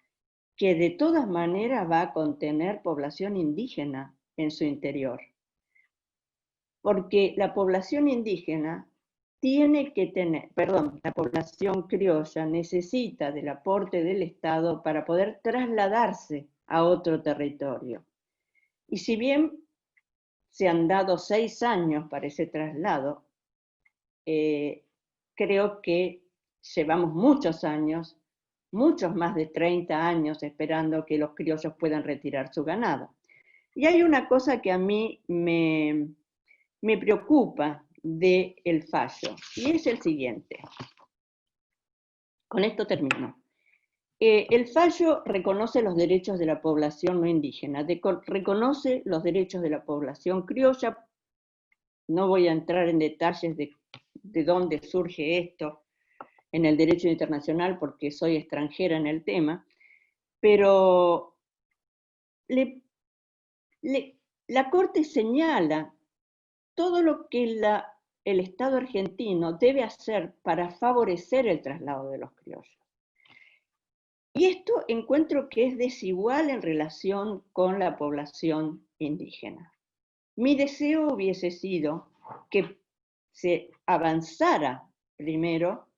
que de todas maneras va a contener población indígena en su interior. Porque la población indígena la población criolla necesita del aporte del Estado para poder trasladarse a otro territorio. Y si bien se han dado 6 años para ese traslado, creo que llevamos muchos años, muchos más de 30 años esperando que los criollos puedan retirar su ganado. Y hay una cosa que a mí me preocupa del fallo, y es el siguiente. Con esto termino. El fallo reconoce los derechos de la población no indígena, reconoce los derechos de la población criolla. No voy a entrar en detalles de dónde surge esto en el derecho internacional porque soy extranjera en el tema, pero la Corte señala todo lo que el Estado argentino debe hacer para favorecer el traslado de los criollos. Y esto encuentro que es desigual en relación con la población indígena. Mi deseo hubiese sido que se avanzara primero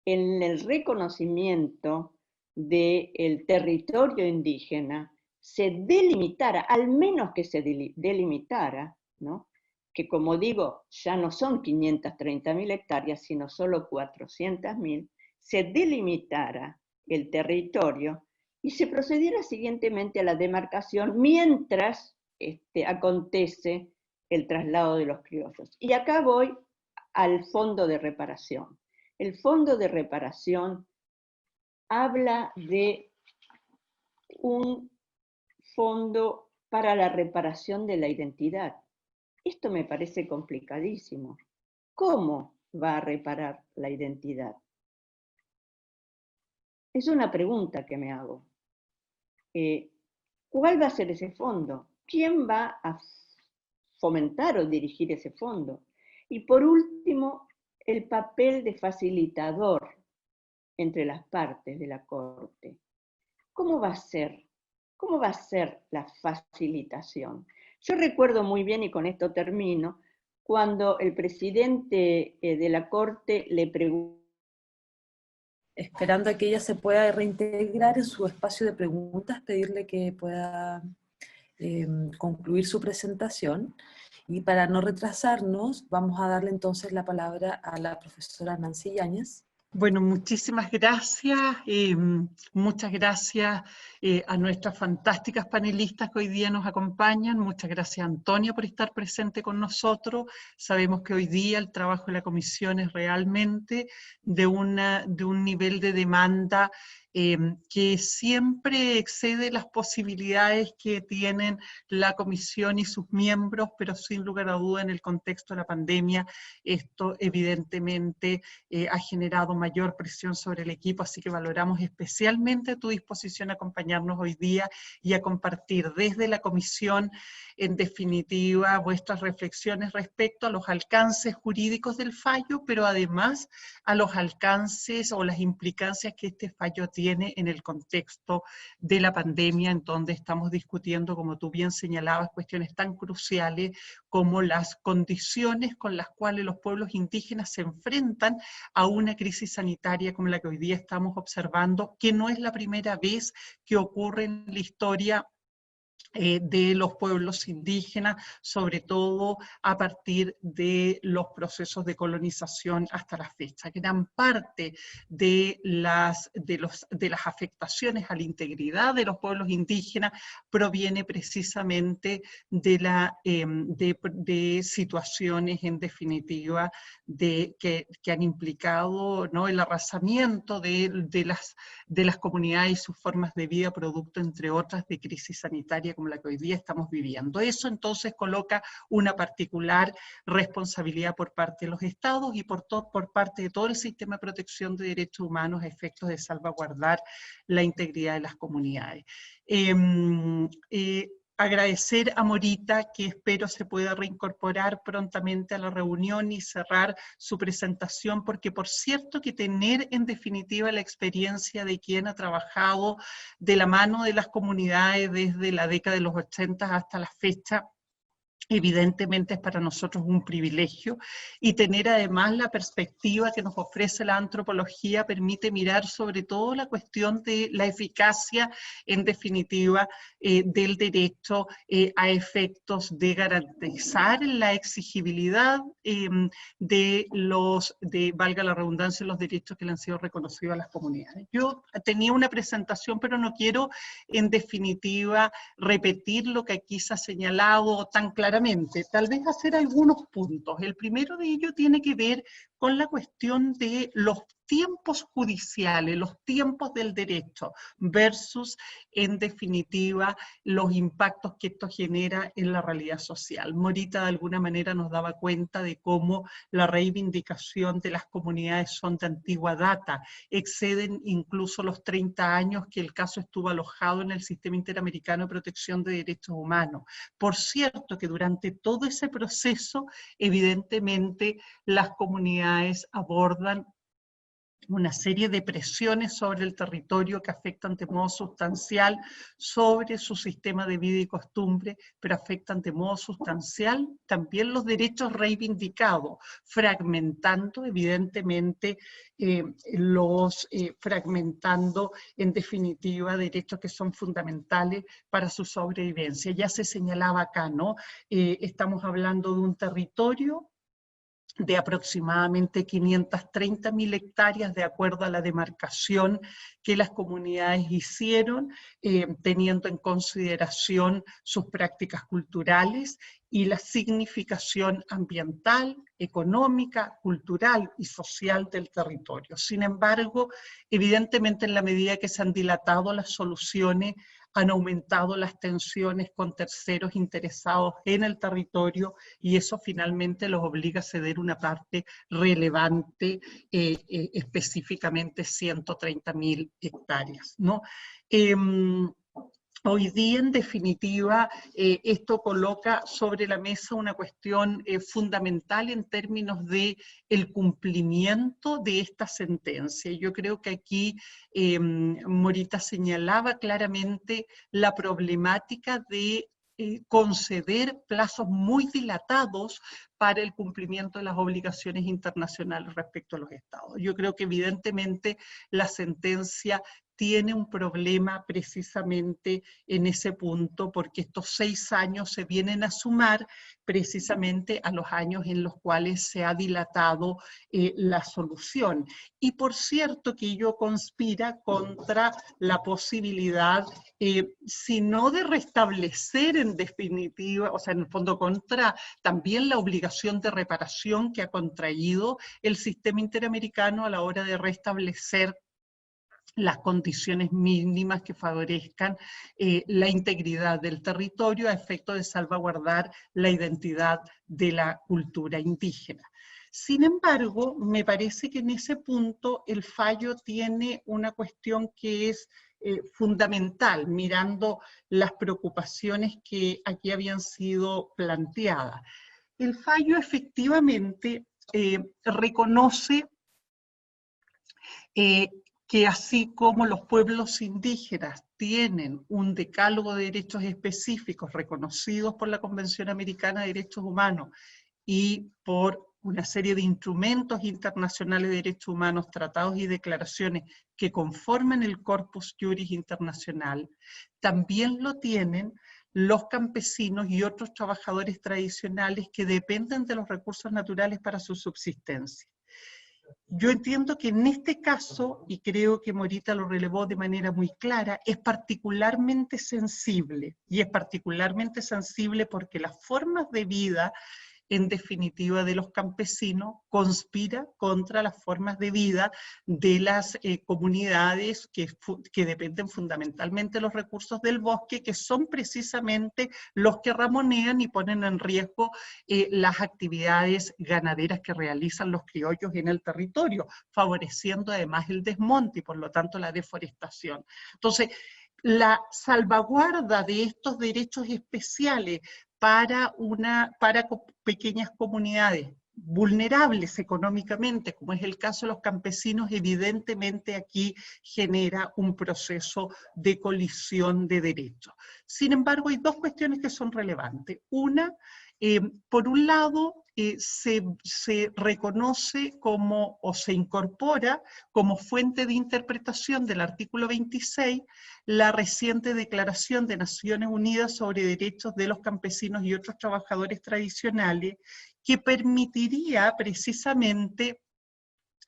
en el reconocimiento del territorio indígena, se delimitara, al menos que se delimitara, ¿no? Que como digo, ya no son 530.000 hectáreas, sino solo 400.000, se delimitara el territorio y se procediera siguientemente a la demarcación mientras acontece el traslado de los criollos. Y acá voy al fondo de reparación. El Fondo de Reparación habla de un fondo para la reparación de la identidad. Esto me parece complicadísimo. ¿Cómo va a reparar la identidad? Es una pregunta que me hago. ¿Cuál va a ser ese fondo? ¿Quién va a fomentar o dirigir ese fondo? Y por último, el papel de facilitador entre las partes de la Corte. ¿Cómo va a ser? ¿Cómo va a ser la facilitación? Yo recuerdo muy bien, y con esto termino, cuando el presidente de la Corte le preguntó,
esperando a que ella se pueda reintegrar en su espacio de preguntas, pedirle que pueda concluir su presentación. Y para no retrasarnos, vamos a darle entonces la palabra a la profesora Nancy Yáñez.
Bueno, muchísimas gracias. Muchas gracias a nuestras fantásticas panelistas que hoy día nos acompañan. Muchas gracias, Antonio, por estar presente con nosotros. Sabemos que hoy día el trabajo de la comisión es realmente de un nivel de demanda que siempre excede las posibilidades que tienen la comisión y sus miembros, pero sin lugar a duda en el contexto de la pandemia, esto evidentemente ha generado mayor presión sobre el equipo, así que valoramos especialmente tu disposición a acompañarnos hoy día y a compartir desde la comisión, en definitiva, vuestras reflexiones respecto a los alcances jurídicos del fallo, pero además a los alcances o las implicancias que este fallo tiene en el contexto de la pandemia, en donde estamos discutiendo, como tú bien señalabas, cuestiones tan cruciales como las condiciones con las cuales los pueblos indígenas se enfrentan a una crisis sanitaria como la que hoy día estamos observando, que no es la primera vez que ocurre en la historia de los pueblos indígenas, sobre todo a partir de los procesos de colonización hasta la fecha. Gran parte de las afectaciones a la integridad de los pueblos indígenas proviene precisamente de situaciones, en definitiva, que han implicado, ¿no?, el arrasamiento de las comunidades y sus formas de vida, producto, entre otras, de crisis sanitaria como la que hoy día estamos viviendo. Eso entonces coloca una particular responsabilidad por parte de los estados y por parte de todo el sistema de protección de derechos humanos a efectos de salvaguardar la integridad de las comunidades. Agradecer a Morita, que espero se pueda reincorporar prontamente a la reunión y cerrar su presentación, porque por cierto que tener en definitiva la experiencia de quien ha trabajado de la mano de las comunidades desde la década de los 80 hasta la fecha, evidentemente es para nosotros un privilegio, y tener además la perspectiva que nos ofrece la antropología permite mirar sobre todo la cuestión de la eficacia, en definitiva, del derecho a efectos de garantizar la exigibilidad valga la redundancia, los derechos que le han sido reconocidos a las comunidades. Yo tenía una presentación, pero no quiero, en definitiva, repetir lo que aquí se ha señalado tan claramente. Tal vez hacer algunos puntos. El primero de ellos tiene que ver con la cuestión de los tiempos judiciales, los tiempos del derecho, versus, en definitiva, los impactos que esto genera en la realidad social. Morita de alguna manera nos daba cuenta de cómo la reivindicación de las comunidades son de antigua data, exceden incluso los 30 años que el caso estuvo alojado en el Sistema Interamericano de Protección de Derechos Humanos. Por cierto que durante todo ese proceso, evidentemente, las comunidades abordan una serie de presiones sobre el territorio que afectan de modo sustancial sobre su sistema de vida y costumbre, pero afectan de modo sustancial también los derechos reivindicados, fragmentando evidentemente fragmentando en definitiva derechos que son fundamentales para su sobrevivencia. Ya se señalaba acá, ¿no? Estamos hablando de un territorio de aproximadamente 530.000 hectáreas de acuerdo a la demarcación que las comunidades hicieron, teniendo en consideración sus prácticas culturales y la significación ambiental, económica, cultural y social del territorio. Sin embargo, evidentemente en la medida que se han dilatado las soluciones, han aumentado las tensiones con terceros interesados en el territorio y eso finalmente los obliga a ceder una parte relevante, específicamente 130.000 hectáreas, ¿no? Hoy día, en definitiva, esto coloca sobre la mesa una cuestión fundamental en términos de el cumplimiento de esta sentencia. Yo creo que aquí Morita señalaba claramente la problemática de conceder plazos muy dilatados para el cumplimiento de las obligaciones internacionales respecto a los estados. Yo creo que evidentemente la sentencia tiene un problema precisamente en ese punto, porque estos 6 años se vienen a sumar precisamente a los años en los cuales se ha dilatado la solución. Y por cierto que ello conspira contra la posibilidad, si no de restablecer en definitiva, o sea, en el fondo contra también la obligación de reparación que ha contraído el sistema interamericano a la hora de restablecer las condiciones mínimas que favorezcan la integridad del territorio a efecto de salvaguardar la identidad de la cultura indígena. Sin embargo, me parece que en ese punto el fallo tiene una cuestión que es fundamental, mirando las preocupaciones que aquí habían sido planteadas. El fallo efectivamente reconoce que así como los pueblos indígenas tienen un decálogo de derechos específicos reconocidos por la Convención Americana de Derechos Humanos y por una serie de instrumentos internacionales de derechos humanos, tratados y declaraciones que conforman el Corpus Juris Internacional, también lo tienen los campesinos y otros trabajadores tradicionales que dependen de los recursos naturales para su subsistencia. Yo entiendo que en este caso, y creo que Morita lo relevó de manera muy clara, es particularmente sensible, y es particularmente sensible porque las formas de vida, en definitiva, de los campesinos, conspira contra las formas de vida de las comunidades que dependen fundamentalmente de los recursos del bosque, que son precisamente los que ramonean y ponen en riesgo las actividades ganaderas que realizan los criollos en el territorio, favoreciendo además el desmonte y por lo tanto la deforestación. Entonces, la salvaguarda de estos derechos especiales para pequeñas comunidades vulnerables económicamente, como es el caso de los campesinos, evidentemente aquí genera un proceso de colisión de derechos. Sin embargo, hay dos cuestiones que son relevantes. Una, por un lado, se reconoce como, o se incorpora como fuente de interpretación del artículo 26, la reciente Declaración de Naciones Unidas sobre Derechos de los Campesinos y otros Trabajadores Tradicionales, que permitiría precisamente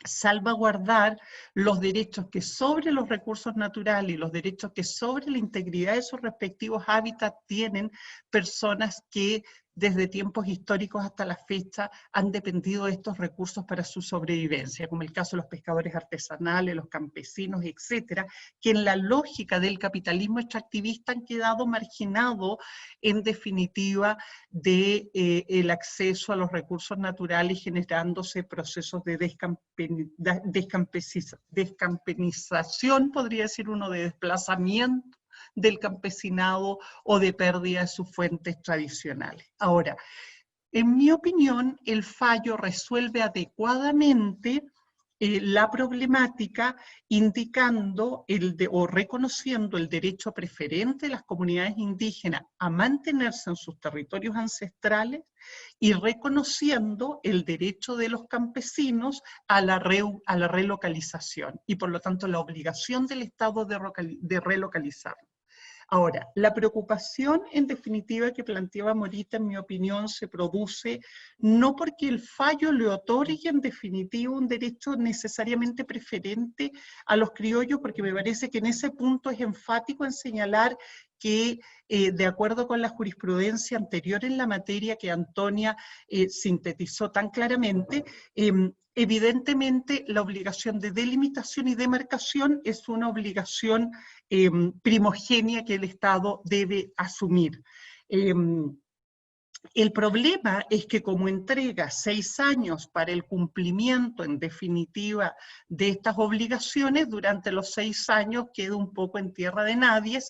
salvaguardar los derechos que sobre los recursos naturales y los derechos que sobre la integridad de sus respectivos hábitats tienen personas que desde tiempos históricos hasta la fecha han dependido de estos recursos para su sobrevivencia, como el caso de los pescadores artesanales, los campesinos, etcétera, que en la lógica del capitalismo extractivista han quedado marginados, en definitiva, de el acceso a los recursos naturales, generándose procesos de descampenización, podría decir uno, de desplazamiento del campesinado o de pérdida de sus fuentes tradicionales. Ahora, en mi opinión, el fallo resuelve adecuadamente la problemática, indicando o reconociendo el derecho preferente de las comunidades indígenas a mantenerse en sus territorios ancestrales y reconociendo el derecho de los campesinos a la relocalización y por lo tanto la obligación del Estado de relocalizarlo. Ahora, la preocupación en definitiva que planteaba Morita, en mi opinión, se produce no porque el fallo le otorgue en definitiva un derecho necesariamente preferente a los criollos, porque me parece que en ese punto es enfático en señalar que de acuerdo con la jurisprudencia anterior en la materia que Antonia sintetizó tan claramente, evidentemente la obligación de delimitación y demarcación es una obligación primogénea que el Estado debe asumir. El problema es que como entrega 6 años para el cumplimiento en definitiva de estas obligaciones, durante los 6 años queda un poco en tierra de nadie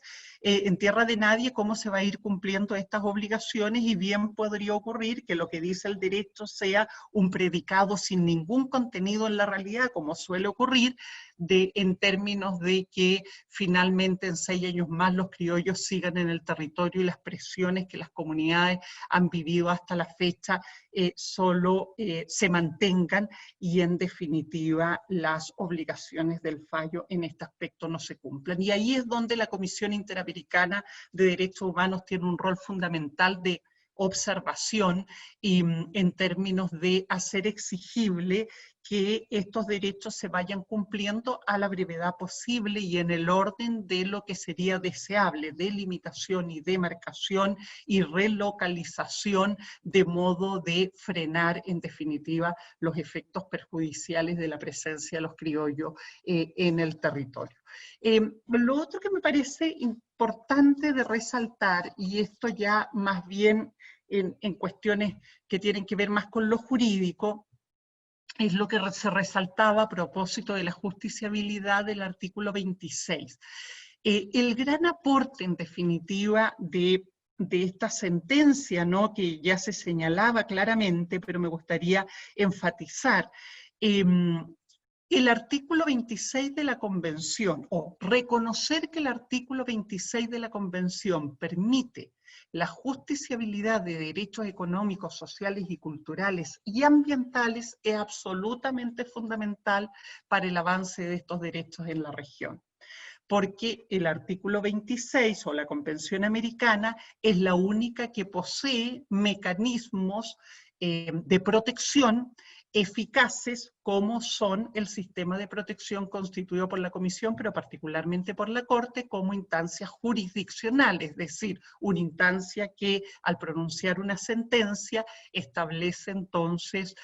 cómo se va a ir cumpliendo estas obligaciones, y bien podría ocurrir que lo que dice el derecho sea un predicado sin ningún contenido en la realidad, como suele ocurrir, en términos de que finalmente en 6 años más los criollos sigan en el territorio y las presiones que las comunidades han vivido hasta la fecha solo se mantengan, y en definitiva las obligaciones del fallo en este aspecto no se cumplan. Y ahí es donde la Comisión Interamericana de Derechos Humanos tiene un rol fundamental de observación y en términos de hacer exigible que estos derechos se vayan cumpliendo a la brevedad posible y en el orden de lo que sería deseable, delimitación y demarcación y relocalización, de modo de frenar en definitiva los efectos perjudiciales de la presencia de los criollos en el territorio. Lo otro que me parece importante de resaltar, y esto ya más bien en cuestiones que tienen que ver más con lo jurídico, es lo que se resaltaba a propósito de la justiciabilidad del artículo 26. El gran aporte, en definitiva, de esta sentencia, ¿no?, que ya se señalaba claramente, pero me gustaría enfatizar, el artículo 26 de la Convención, o reconocer que el artículo 26 de la Convención permite la justiciabilidad de derechos económicos, sociales y culturales y ambientales, es absolutamente fundamental para el avance de estos derechos en la región. Porque el artículo 26 o la Convención Americana es la única que posee mecanismos de protección eficaces, como son el sistema de protección constituido por la Comisión, pero particularmente por la Corte, como instancia jurisdiccional, es decir, una instancia que al pronunciar una sentencia establece entonces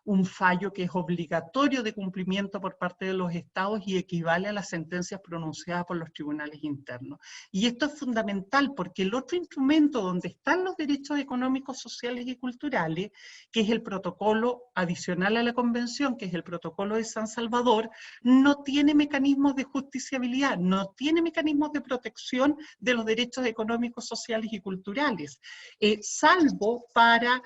un fallo que es obligatorio de cumplimiento por parte de los estados y equivale a las sentencias pronunciadas por los tribunales internos. Y esto es fundamental porque el otro instrumento donde están los derechos económicos, sociales y culturales, que es el protocolo adicional a la Convención, que es el protocolo de San Salvador, no tiene mecanismos de justiciabilidad, no tiene mecanismos de protección de los derechos económicos, sociales y culturales, salvo para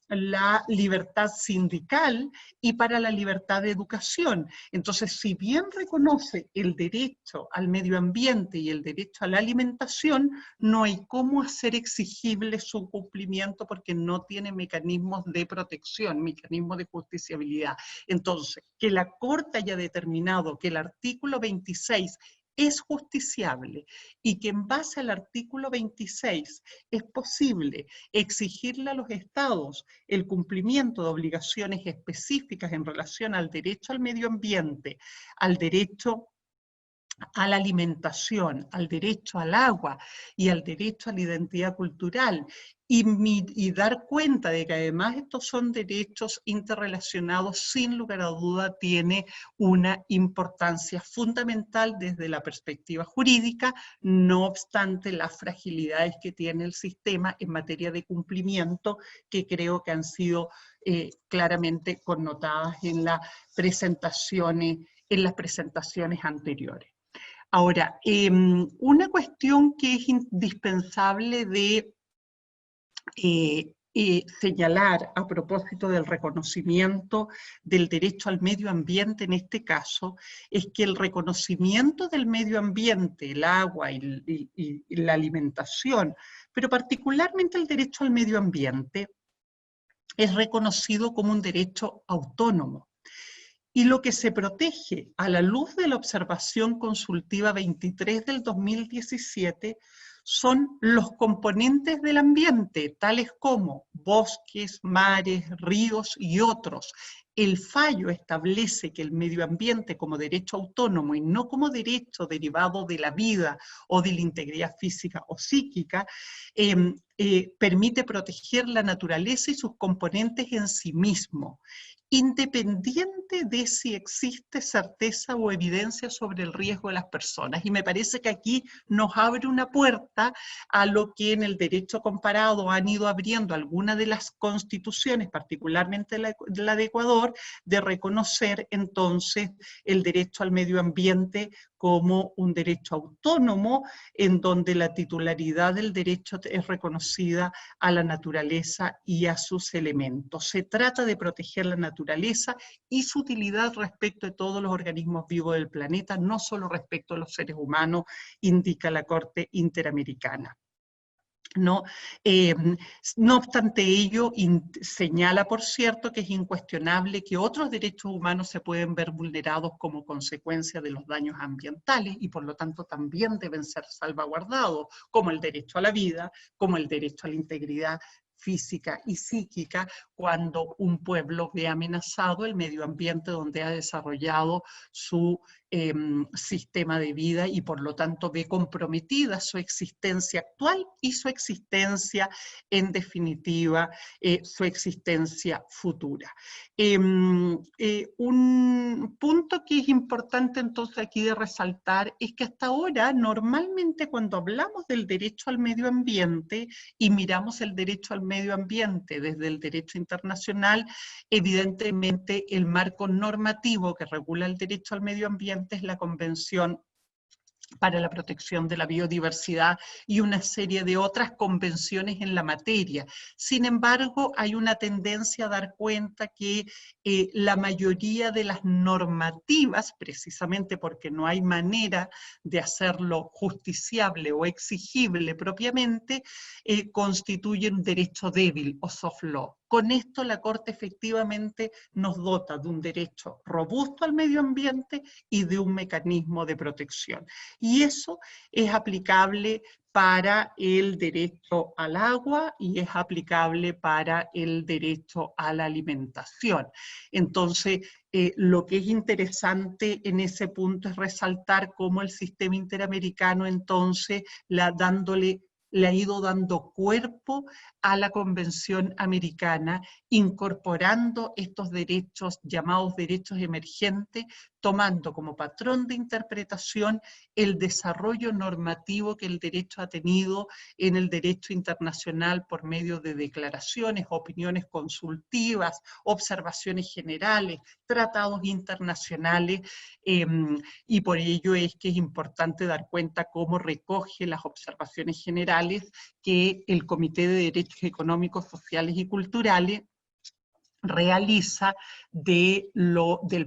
la libertad sindical y para la libertad de educación. Entonces, si bien reconoce el derecho al medio ambiente y el derecho a la alimentación, no hay cómo hacer exigible su cumplimiento porque no tiene mecanismos de protección, mecanismos de justiciabilidad. Entonces, que la Corte haya determinado que el artículo 26 es justiciable y que en base al artículo 26 es posible exigirle a los estados el cumplimiento de obligaciones específicas en relación al derecho al medio ambiente, al derecho a la alimentación, al derecho al agua y al derecho a la identidad cultural, y dar cuenta de que además estos son derechos interrelacionados, sin lugar a duda tiene una importancia fundamental desde la perspectiva jurídica, no obstante las fragilidades que tiene el sistema en materia de cumplimiento, que creo que han sido claramente connotadas en las presentaciones anteriores. Ahora, una cuestión que es indispensable de señalar a propósito del reconocimiento del derecho al medio ambiente en este caso, es que el reconocimiento del medio ambiente, el agua y la alimentación, pero particularmente el derecho al medio ambiente, es reconocido como un derecho autónomo. Y lo que se protege a la luz de la observación consultiva 23 del 2017 son los componentes del ambiente, tales como bosques, mares, ríos y otros. El fallo establece que el medio ambiente como derecho autónomo y no como derecho derivado de la vida o de la integridad física o psíquica, permite proteger la naturaleza y sus componentes en sí mismo, independiente de si existe certeza o evidencia sobre el riesgo de las personas. Y me parece que aquí nos abre una puerta a lo que en el derecho comparado han ido abriendo algunas de las constituciones, particularmente la de Ecuador, de reconocer entonces el derecho al medio ambiente como un derecho autónomo, en donde la titularidad del derecho es reconocida a la naturaleza y a sus elementos. Se trata de proteger la naturaleza y su utilidad respecto de todos los organismos vivos del planeta, no solo respecto a los seres humanos, indica la Corte Interamericana. No obstante ello, señala, por cierto, que es incuestionable que otros derechos humanos se pueden ver vulnerados como consecuencia de los daños ambientales y por lo tanto también deben ser salvaguardados, como el derecho a la vida, como el derecho a la integridad física y psíquica, cuando un pueblo ve amenazado el medio ambiente donde ha desarrollado su sistema de vida y por lo tanto ve comprometida su existencia actual y su existencia, en definitiva, su existencia futura. Un punto que es importante entonces aquí de resaltar es que hasta ahora normalmente cuando hablamos del derecho al medio ambiente y miramos el derecho al medio ambiente desde el derecho internacional, evidentemente el marco normativo que regula el derecho al medio ambiente es la Convención para la Protección de la Biodiversidad y una serie de otras convenciones en la materia. Sin embargo, hay una tendencia a dar cuenta que la mayoría de las normativas, precisamente porque no hay manera de hacerlo justiciable o exigible propiamente, constituyen derecho débil o soft law. Con esto la Corte efectivamente nos dota de un derecho robusto al medio ambiente y de un mecanismo de protección. Y eso es aplicable para el derecho al agua y es aplicable para el derecho a la alimentación. Entonces, lo que es interesante en ese punto es resaltar cómo el sistema interamericano entonces le ha ido dando cuerpo a la Convención Americana, incorporando estos derechos llamados derechos emergentes, tomando como patrón de interpretación el desarrollo normativo que el derecho ha tenido en el derecho internacional por medio de declaraciones, opiniones consultivas, observaciones generales, tratados internacionales, y por ello es que es importante dar cuenta cómo recoge las observaciones generales que el Comité de Derechos Económicos, Sociales y Culturales realiza del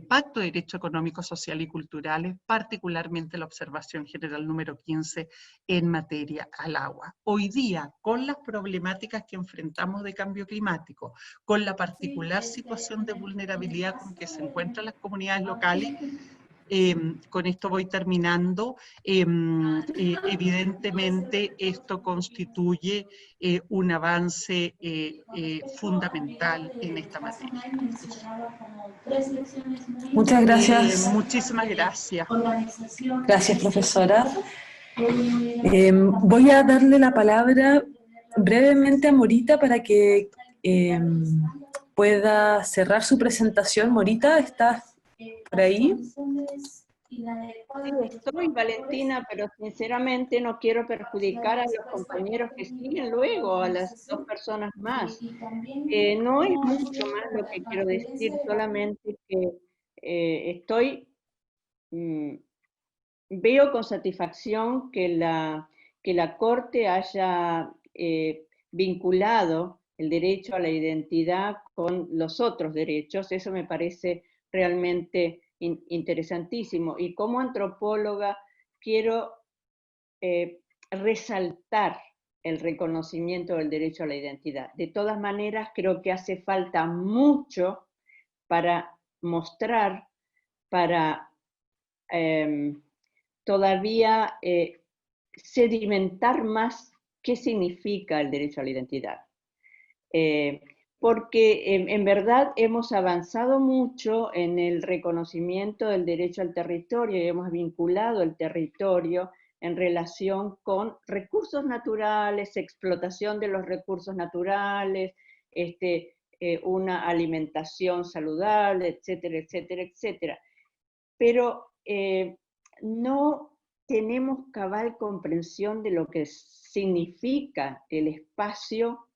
Pacto de Derecho Económico, Social y Culturales, particularmente la observación general número 15 en materia al agua. Hoy día, con las problemáticas que enfrentamos de cambio climático, con la particular situación de vulnerabilidad con que se encuentran las comunidades locales, con esto voy terminando, evidentemente esto constituye un avance fundamental en esta materia.
Muchas gracias.
Muchísimas gracias.
Gracias, profesora. Voy a darle la palabra brevemente a Morita para que pueda cerrar su presentación. Morita, ¿estás por ahí?
Sí, estoy, Valentina, pero sinceramente no quiero perjudicar a los compañeros que siguen luego, a las dos personas más. No es mucho más lo que quiero decir, solamente que veo con satisfacción que la Corte haya vinculado el derecho a la identidad con los otros derechos. Eso me parece realmente interesantísimo. Y como antropóloga quiero resaltar el reconocimiento del derecho a la identidad. De todas maneras, creo que hace falta mucho para mostrar para todavía sedimentar más qué significa el derecho a la identidad. Porque en verdad hemos avanzado mucho en el reconocimiento del derecho al territorio y hemos vinculado el territorio en relación con recursos naturales, explotación de los recursos naturales, una alimentación saludable, etcétera, etcétera, etcétera. Pero no tenemos cabal comprensión de lo que significa el espacio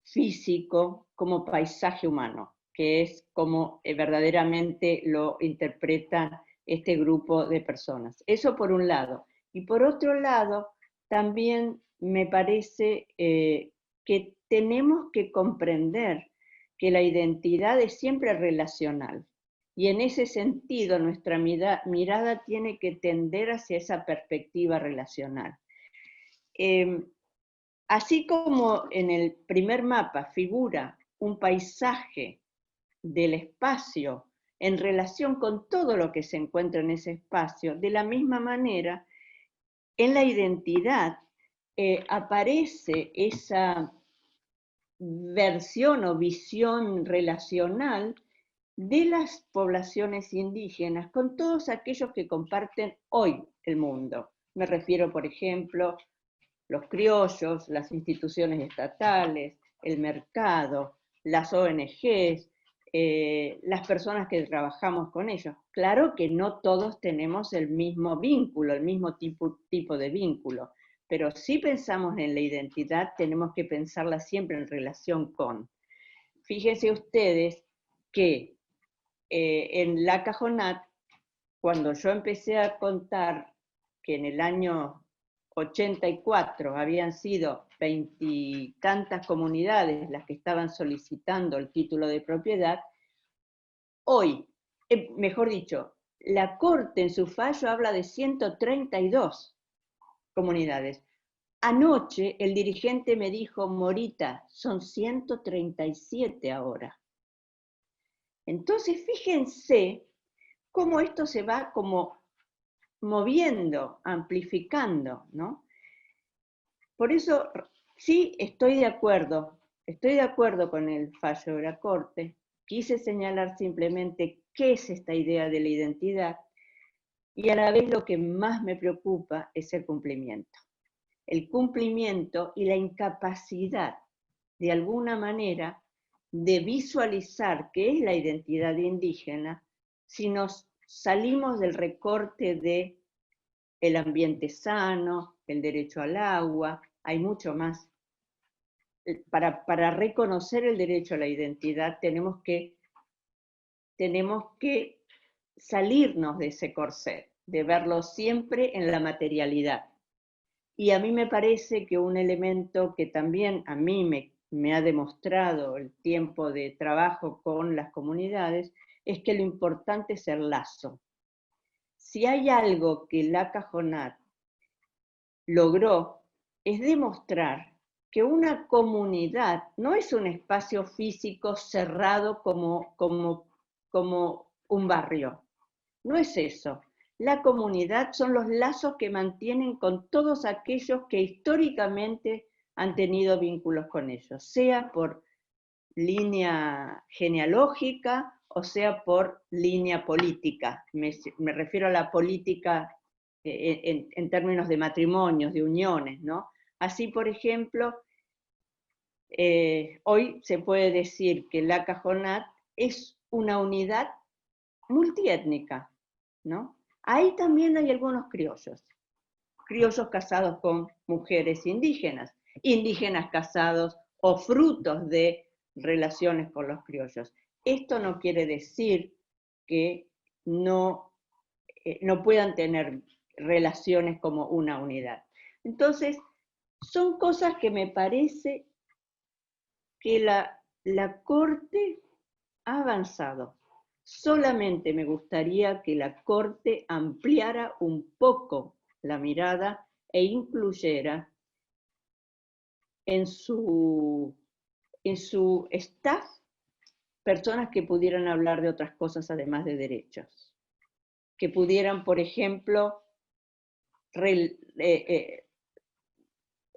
físico como paisaje humano, que es como verdaderamente lo interpreta este grupo de personas. Eso por un lado. Y por otro lado, también me parece que tenemos que comprender que la identidad es siempre relacional. Y en ese sentido, nuestra mirada tiene que tender hacia esa perspectiva relacional. Así como en el primer mapa figura un paisaje del espacio en relación con todo lo que se encuentra en ese espacio, de la misma manera, en la identidad aparece esa versión o visión relacional de las poblaciones indígenas con todos aquellos que comparten hoy el mundo. Me refiero, por ejemplo, los criollos, las instituciones estatales, el mercado, las ONGs, las personas que trabajamos con ellos. Claro que no todos tenemos el mismo vínculo, el mismo tipo de vínculo, pero si pensamos en la identidad tenemos que pensarla siempre en relación con. Fíjense ustedes que en La Cajonat, cuando yo empecé a contar que en el año 84 habían sido 20 y tantas comunidades las que estaban solicitando el título de propiedad, hoy, mejor dicho, la Corte en su fallo habla de 132 comunidades. Anoche el dirigente me dijo, Morita, son 137 ahora. Entonces fíjense cómo esto se va como moviendo, amplificando, ¿no? Por eso sí estoy de acuerdo con el fallo de la Corte. Quise señalar simplemente qué es esta idea de la identidad y a la vez lo que más me preocupa es el cumplimiento. El cumplimiento y la incapacidad, de alguna manera, de visualizar qué es la identidad indígena si nos salimos del recorte de el ambiente sano, el derecho al agua, hay mucho más. Para reconocer el derecho a la identidad tenemos que salirnos de ese corset, de verlo siempre en la materialidad. Y a mí me parece que un elemento que también a mí me ha demostrado el tiempo de trabajo con las comunidades es que lo importante es el lazo. Si hay algo que La Cajonat logró, es demostrar que una comunidad no es un espacio físico cerrado como un barrio. No es eso. La comunidad son los lazos que mantienen con todos aquellos que históricamente han tenido vínculos con ellos, sea por línea genealógica o sea por línea política. Me refiero a la política en términos de matrimonios, de uniones, ¿no? Así, por ejemplo, hoy se puede decir que La Cajonat es una unidad multiétnica, ¿no? Ahí también hay algunos criollos casados con mujeres indígenas, indígenas casados o frutos de relaciones con los criollos. Esto no quiere decir que no puedan tener relaciones como una unidad. Entonces, son cosas que me parece que la Corte ha avanzado. Solamente me gustaría que la Corte ampliara un poco la mirada e incluyera en su staff personas que pudieran hablar de otras cosas además de derechos. que pudieran, por ejemplo,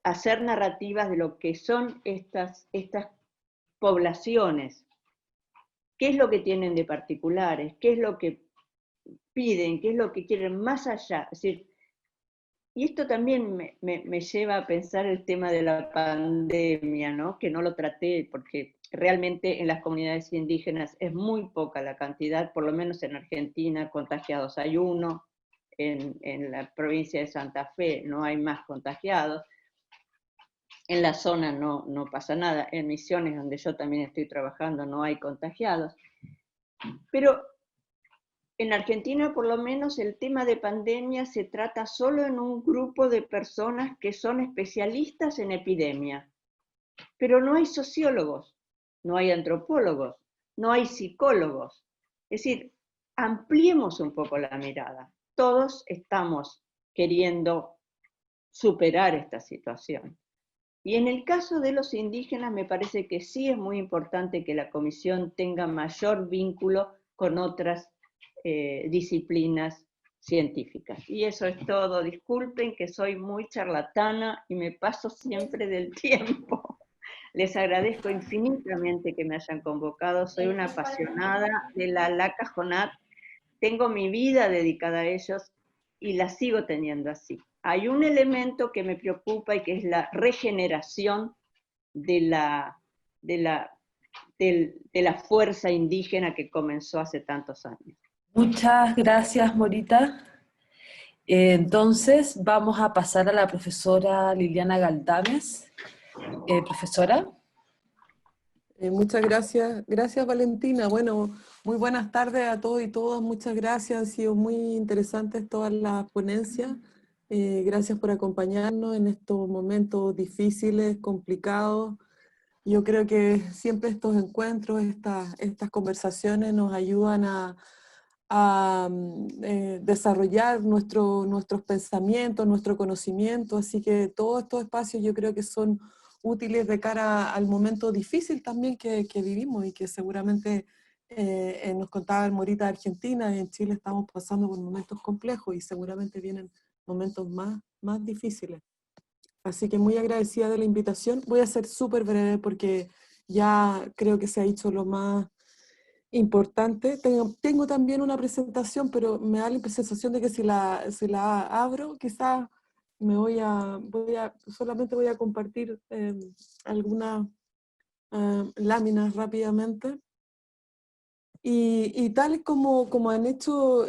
hacer narrativas de lo que son estas poblaciones. ¿Qué es lo que tienen de particulares? ¿Qué es lo que piden? ¿Qué es lo que quieren más allá? Es decir, y esto también me lleva a pensar el tema de la pandemia, ¿no? Que no lo traté porque realmente en las comunidades indígenas es muy poca la cantidad, por lo menos en Argentina, contagiados hay uno, en la provincia de Santa Fe no hay más contagiados, en la zona no pasa nada, en Misiones, donde yo también estoy trabajando, no hay contagiados, pero en Argentina, por lo menos, el tema de pandemia se trata solo en un grupo de personas que son especialistas en epidemia. Pero no hay sociólogos, no hay antropólogos, no hay psicólogos. Es decir, ampliemos un poco la mirada. Todos estamos queriendo superar esta situación. Y en el caso de los indígenas me parece que sí es muy importante que la comisión tenga mayor vínculo con otras disciplinas científicas. Y eso es todo. Disculpen que soy muy charlatana y me paso siempre del tiempo. Les agradezco infinitamente que me hayan convocado. Soy una apasionada de la Lacajonat. Tengo mi vida dedicada a ellos y la sigo teniendo así. Hay un elemento que me preocupa y que es la regeneración de la fuerza indígena que comenzó hace tantos años.
Muchas gracias, Morita. Entonces vamos a pasar a la profesora Liliana Galdames. Profesora.
Muchas gracias. Gracias, Valentina. Bueno, muy buenas tardes a todos y todas. Muchas gracias. Han sido muy interesantes todas las ponencias. Gracias por acompañarnos en estos momentos difíciles, complicados. Yo creo que siempre estos encuentros, estas conversaciones nos ayudan a desarrollar nuestros pensamientos, nuestro conocimiento. Así que todos estos espacios yo creo que son útiles de cara al momento difícil también que vivimos y que seguramente nos contaba Morita de Argentina, y en Chile estamos pasando por momentos complejos y seguramente vienen momentos más difíciles. Así que muy agradecida de la invitación. Voy a ser súper breve porque ya creo que se ha dicho lo más importante. Tengo también una presentación, pero me da la sensación de que si la abro, quizás solamente voy a compartir algunas láminas rápidamente. Y tal como han hecho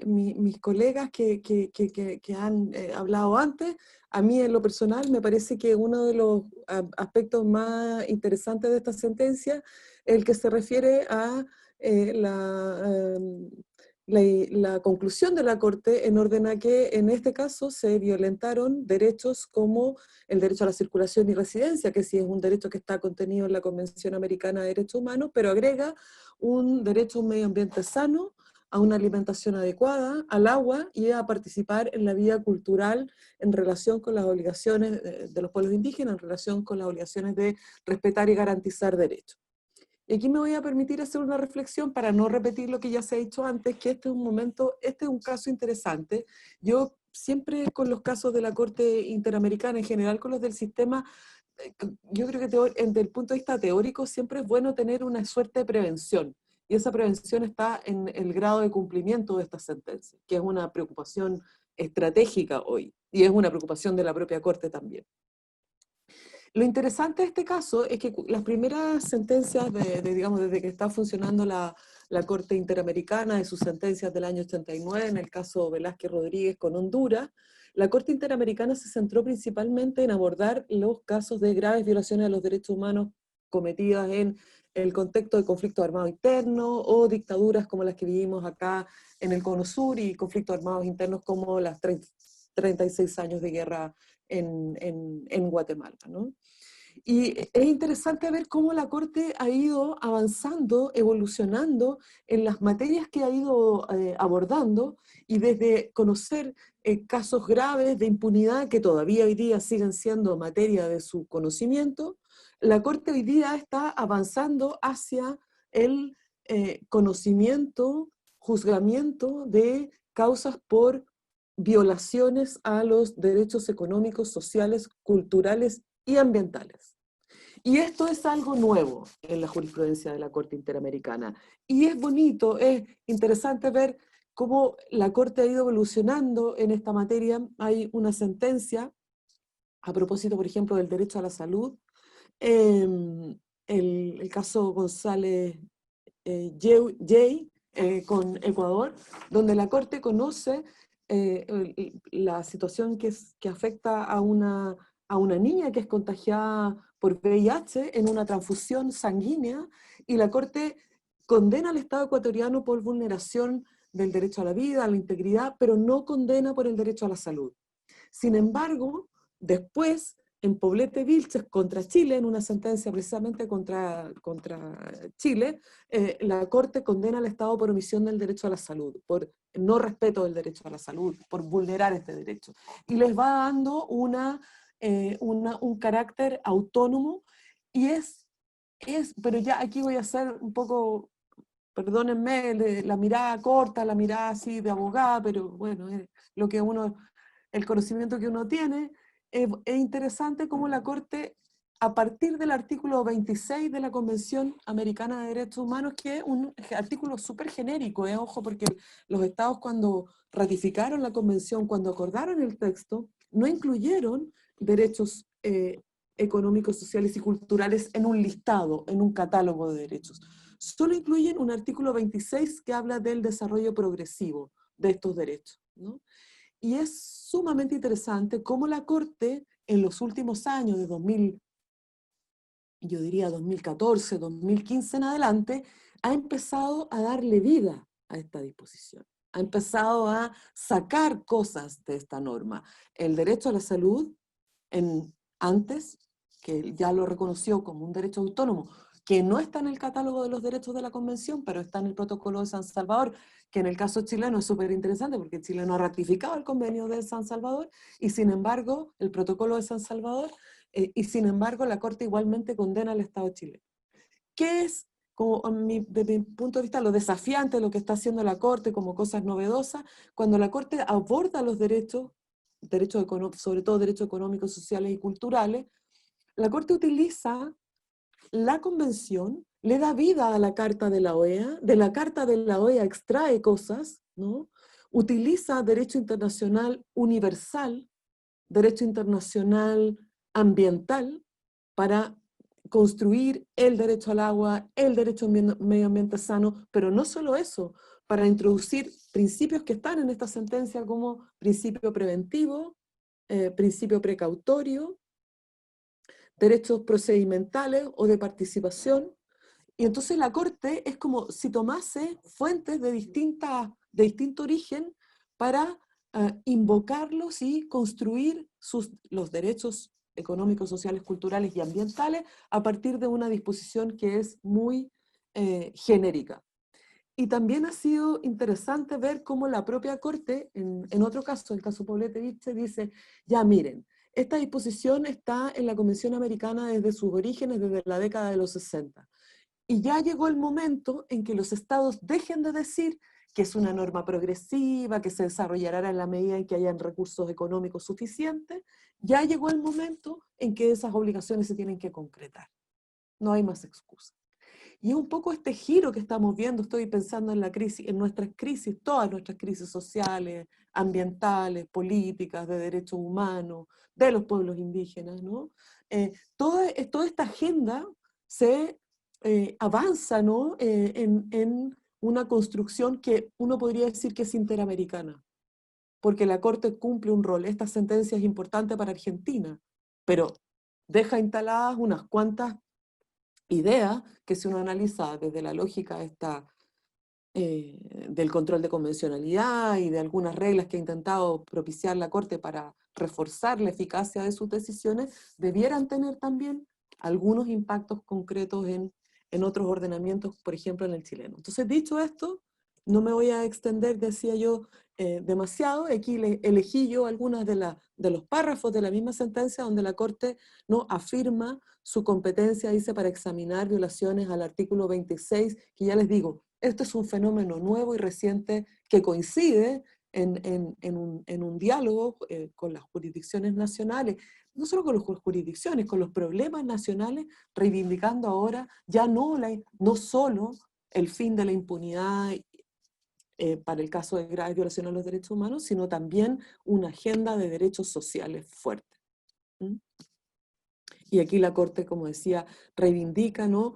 mis colegas que han hablado antes, a mí en lo personal me parece que uno de los aspectos más interesantes de esta sentencia es el que se refiere a la conclusión de la Corte en orden a que en este caso se violentaron derechos como el derecho a la circulación y residencia, que sí es un derecho que está contenido en la Convención Americana de Derechos Humanos, pero agrega un derecho a un medio ambiente sano, a una alimentación adecuada, al agua y a participar en la vida cultural en relación con las obligaciones de los pueblos indígenas, en relación con las obligaciones de respetar y garantizar derechos. Y aquí me voy a permitir hacer una reflexión para no repetir lo que ya se ha dicho antes, que este es un caso interesante. Yo siempre con los casos de la Corte Interamericana, en general con los del sistema, yo creo que desde el punto de vista teórico siempre es bueno tener una suerte de prevención. Y esa prevención está en el grado de cumplimiento de esta sentencia, que es una preocupación estratégica hoy, y es una preocupación de la propia Corte también. Lo interesante de este caso es que las primeras sentencias, digamos, desde que está funcionando la Corte Interamericana, de sus sentencias del año 89, en el caso Velázquez Rodríguez con Honduras, la Corte Interamericana se centró principalmente en abordar los casos de graves violaciones de los derechos humanos cometidas en el contexto de conflictos armados internos o dictaduras como las que vivimos acá en el Cono Sur y conflictos armados internos como las 36 años de guerra en Guatemala, ¿no? Y es interesante ver cómo la Corte ha ido avanzando, evolucionando en las materias que ha ido abordando, y desde conocer casos graves de impunidad que todavía hoy día siguen siendo materia de su conocimiento, la Corte hoy día está avanzando hacia el conocimiento juzgamiento de causas por violaciones a los derechos económicos, sociales, culturales y ambientales. Y esto es algo nuevo en la jurisprudencia de la Corte Interamericana. Y es bonito, es interesante ver cómo la Corte ha ido evolucionando en esta materia. Hay una sentencia, a propósito, por ejemplo, del derecho a la salud, el caso González Jay con Ecuador, donde la Corte conoce la situación que afecta a una niña que es contagiada por VIH en una transfusión sanguínea, y la Corte condena al Estado ecuatoriano por vulneración del derecho a la vida, a la integridad, pero no condena por el derecho a la salud. Sin embargo, después, en Poblete Vilches contra Chile, en una sentencia precisamente contra Chile, la Corte condena al Estado por omisión del derecho a la salud, por no respeto del derecho a la salud, por vulnerar este derecho. Y les va dando un carácter autónomo, y pero ya aquí voy a hacer un poco, perdónenme, la mirada corta, la mirada así de abogada, pero bueno, es lo que el conocimiento que uno tiene. Es interesante cómo la Corte, a partir del artículo 26 de la Convención Americana de Derechos Humanos, que es un artículo súper genérico, ojo, porque los estados, cuando ratificaron la convención, cuando acordaron el texto, no incluyeron derechos económicos, sociales y culturales en un listado, en un catálogo de derechos. Solo incluyen un artículo 26 que habla del desarrollo progresivo de estos derechos, ¿no? Y es sumamente interesante cómo la Corte en los últimos años, de 2014, 2015 en adelante, ha empezado a darle vida a esta disposición. Ha empezado a sacar cosas de esta norma. El derecho a la salud, antes, que ya lo reconoció como un derecho autónomo, que no está en el catálogo de los derechos de la Convención, pero está en el Protocolo de San Salvador, que en el caso chileno es súper interesante porque Chile no ha ratificado el convenio de San Salvador, y sin embargo, el Protocolo de San Salvador, y sin embargo la Corte igualmente condena al Estado chileno. ¿Qué es, desde mi punto de vista, lo desafiante de lo que está haciendo la Corte como cosas novedosas? Cuando la Corte aborda los derechos sobre todo derechos económicos, sociales y culturales, la Corte utiliza la Convención, le da vida a la Carta de la OEA, de la Carta de la OEA extrae cosas, ¿no? Utiliza derecho internacional universal, derecho internacional ambiental, para construir el derecho al agua, el derecho a un medio ambiente sano, pero no solo eso, para introducir principios que están en esta sentencia como principio preventivo, principio precautorio, derechos procedimentales o de participación. Y entonces la Corte es como si tomase fuentes de distinto origen para invocarlos y construir los derechos económicos, sociales, culturales y ambientales a partir de una disposición que es muy genérica. Y también ha sido interesante ver cómo la propia Corte, en otro caso, el caso Poblete Vilches, dice, ya miren, esta disposición está en la Convención Americana desde sus orígenes, desde la década de los 60. Y ya llegó el momento en que los estados dejen de decir que es una norma progresiva, que se desarrollará en la medida en que hayan recursos económicos suficientes. Ya llegó el momento en que esas obligaciones se tienen que concretar. No hay más excusa. Y es un poco este giro que estamos viendo. Estoy pensando en la crisis, en nuestras crisis, todas nuestras crisis sociales, ambientales, políticas, de derechos humanos, de los pueblos indígenas, ¿no? Toda esta agenda se avanza, ¿no? En una construcción que uno podría decir que es interamericana, porque la Corte cumple un rol. Esta sentencia es importante para Argentina, pero deja instaladas unas cuantas ideas que, si uno analiza desde la lógica del control de convencionalidad y de algunas reglas que ha intentado propiciar la Corte para reforzar la eficacia de sus decisiones, debieran tener también algunos impactos concretos en otros ordenamientos, por ejemplo en el chileno. Entonces, dicho esto, no me voy a extender, decía yo, demasiado. Aquí elegí yo algunas de los párrafos de la misma sentencia donde la Corte no afirma su competencia, dice, para examinar violaciones al artículo 26, que ya les digo, este es un fenómeno nuevo y reciente que coincide en un diálogo con las jurisdicciones nacionales, no solo con las jurisdicciones, con los problemas nacionales, reivindicando ahora ya no solo el fin de la impunidad para el caso de graves violaciones a los derechos humanos, sino también una agenda de derechos sociales fuerte. ¿Mm? Y aquí la Corte, como decía, reivindica, ¿no?,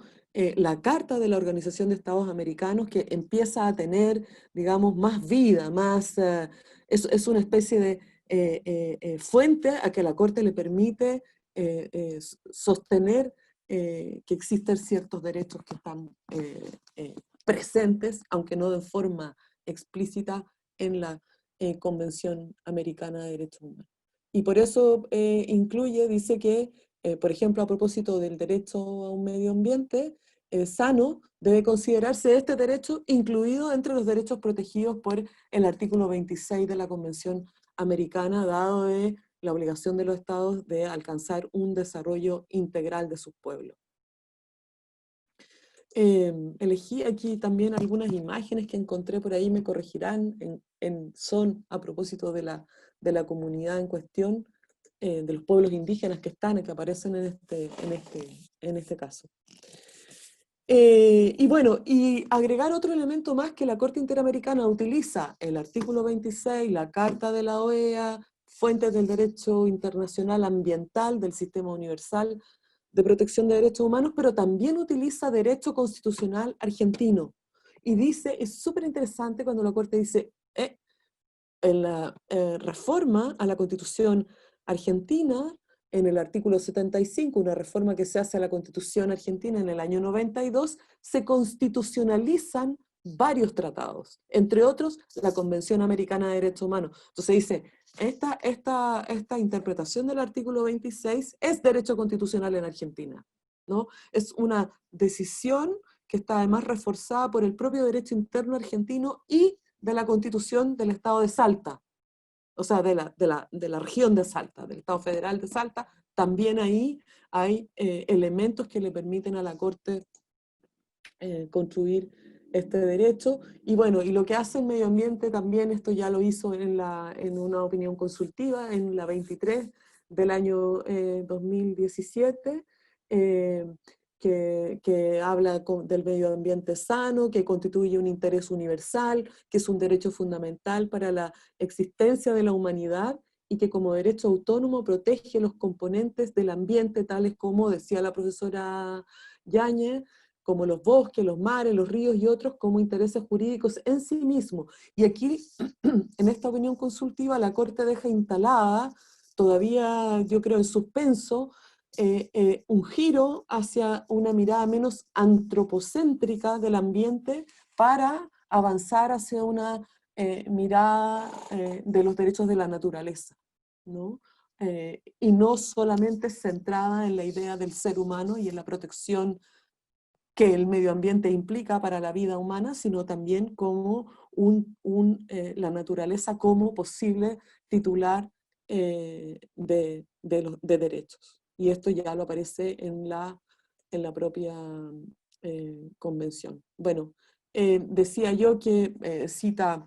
la Carta de la Organización de Estados Americanos, que empieza a tener, digamos, más vida, es una especie de fuente a que la Corte le permite sostener que existen ciertos derechos que están presentes, aunque no de forma explícita, en la Convención Americana de Derechos Humanos. Y por eso dice que, por ejemplo, a propósito del derecho a un medio ambiente sano, debe considerarse este derecho incluido entre los derechos protegidos por el artículo 26 de la Convención Americana, dado de la obligación de los estados de alcanzar un desarrollo integral de sus pueblos. Elegí aquí también algunas imágenes que encontré por ahí, me corregirán, son a propósito de la comunidad en cuestión, de los pueblos indígenas que aparecen en este caso. Y bueno, y agregar otro elemento más, que la Corte Interamericana utiliza el artículo 26, la Carta de la OEA, fuentes del derecho internacional ambiental, del sistema universal de protección de derechos humanos, pero también utiliza derecho constitucional argentino. Y dice, es súper interesante cuando la Corte dice, en la reforma a la Constitución argentina, en el artículo 75, una reforma que se hace a la Constitución argentina en el año 92, se constitucionalizan varios tratados, entre otros la Convención Americana de Derechos Humanos. Entonces dice, esta interpretación del artículo 26 es derecho constitucional en Argentina, ¿no? Es una decisión que está además reforzada por el propio derecho interno argentino y de la Constitución del Estado de Salta, o sea, de la región de Salta, del Estado Federal de Salta. También ahí hay elementos que le permiten a la Corte construir este derecho. Y bueno, y lo que hace el medio ambiente también, esto ya lo hizo en una opinión consultiva, en la 23 del año 2017, que habla del medio ambiente sano, que constituye un interés universal, que es un derecho fundamental para la existencia de la humanidad y que como derecho autónomo protege los componentes del ambiente, tales como, decía la profesora Yáñez, como los bosques, los mares, los ríos y otros, como intereses jurídicos en sí mismos. Y aquí, en esta opinión consultiva, la Corte deja instalada, todavía yo creo en suspenso, un giro hacia una mirada menos antropocéntrica del ambiente para avanzar hacia una mirada de los derechos de la naturaleza, ¿no? Y no solamente centrada en la idea del ser humano y en la protección que el medio ambiente implica para la vida humana, sino también como la naturaleza como posible titular de derechos. Y esto ya lo aparece en la propia convención. Bueno, decía yo que cita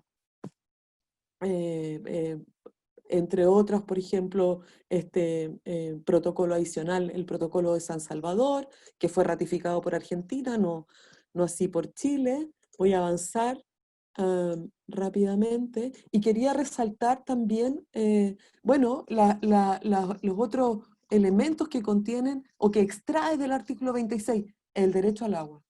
entre otros, por ejemplo, este protocolo adicional, el protocolo de San Salvador, que fue ratificado por Argentina, no así por Chile. Voy a avanzar rápidamente, y quería resaltar también, bueno, los otros elementos que contienen, o que extrae del artículo 26, el derecho al agua.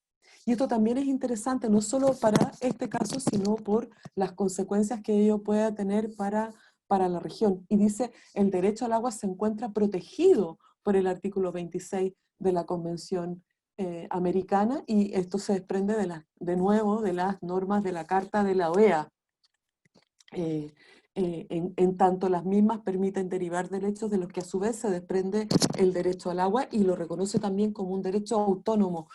Y esto también es interesante, no solo para este caso, sino por las consecuencias que ello pueda tener para la región. Y dice, el derecho al agua se encuentra protegido por el artículo 26 de la Convención Americana, y esto se desprende de nuevo de las normas de la Carta de la OEA. En tanto las mismas permiten derivar derechos de los que a su vez se desprende el derecho al agua, y lo reconoce también como un derecho autónomo,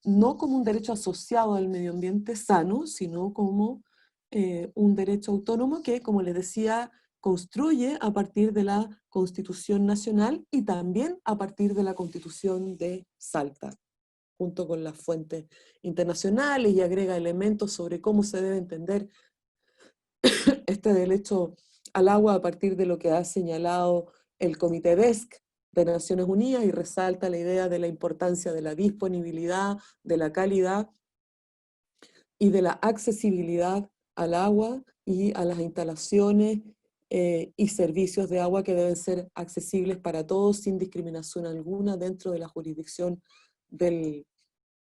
no como un derecho asociado al medio ambiente sano, sino como un derecho autónomo que, como les decía, construye a partir de la Constitución Nacional y también a partir de la Constitución de Salta. junto con las fuentes internacionales, y agrega elementos sobre cómo se debe entender este derecho al agua a partir de lo que ha señalado el Comité DESC de Naciones Unidas, y resalta la idea de la importancia de la disponibilidad, de la calidad y de la accesibilidad al agua y a las instalaciones y servicios de agua que deben ser accesibles para todos sin discriminación alguna dentro de la jurisdicción del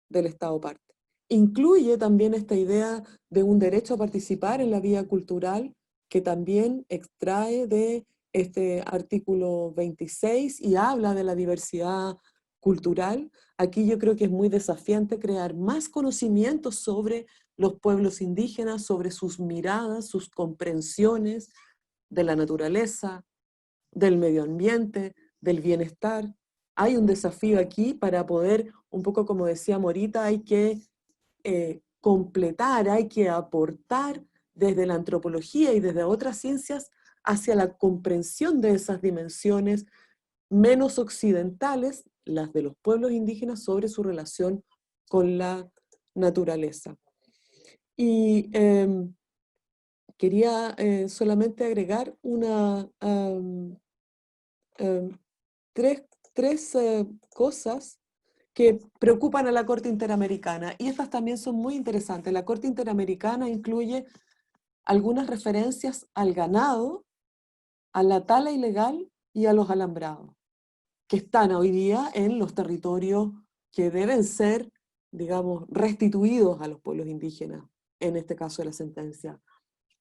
Estado parte. Incluye también esta idea de un derecho a participar en la vida cultural, que también extrae de este artículo 26 y habla de la diversidad cultural. Aquí yo creo que es muy desafiante crear más conocimientos sobre los pueblos indígenas, sobre sus miradas, sus comprensiones de la naturaleza, del medio ambiente, del bienestar. Hay un desafío aquí para poder, un poco como decía Morita, hay que completar, hay que aportar desde la antropología y desde otras ciencias hacia la comprensión de esas dimensiones menos occidentales, las de los pueblos indígenas, sobre su relación con la naturaleza. Y quería solamente agregar tres cosas que preocupan a la Corte Interamericana, y estas también son muy interesantes. La Corte Interamericana incluye algunas referencias al ganado, a la tala ilegal y a los alambrados, que están hoy día en los territorios que deben ser, digamos, restituidos a los pueblos indígenas, en este caso de la sentencia.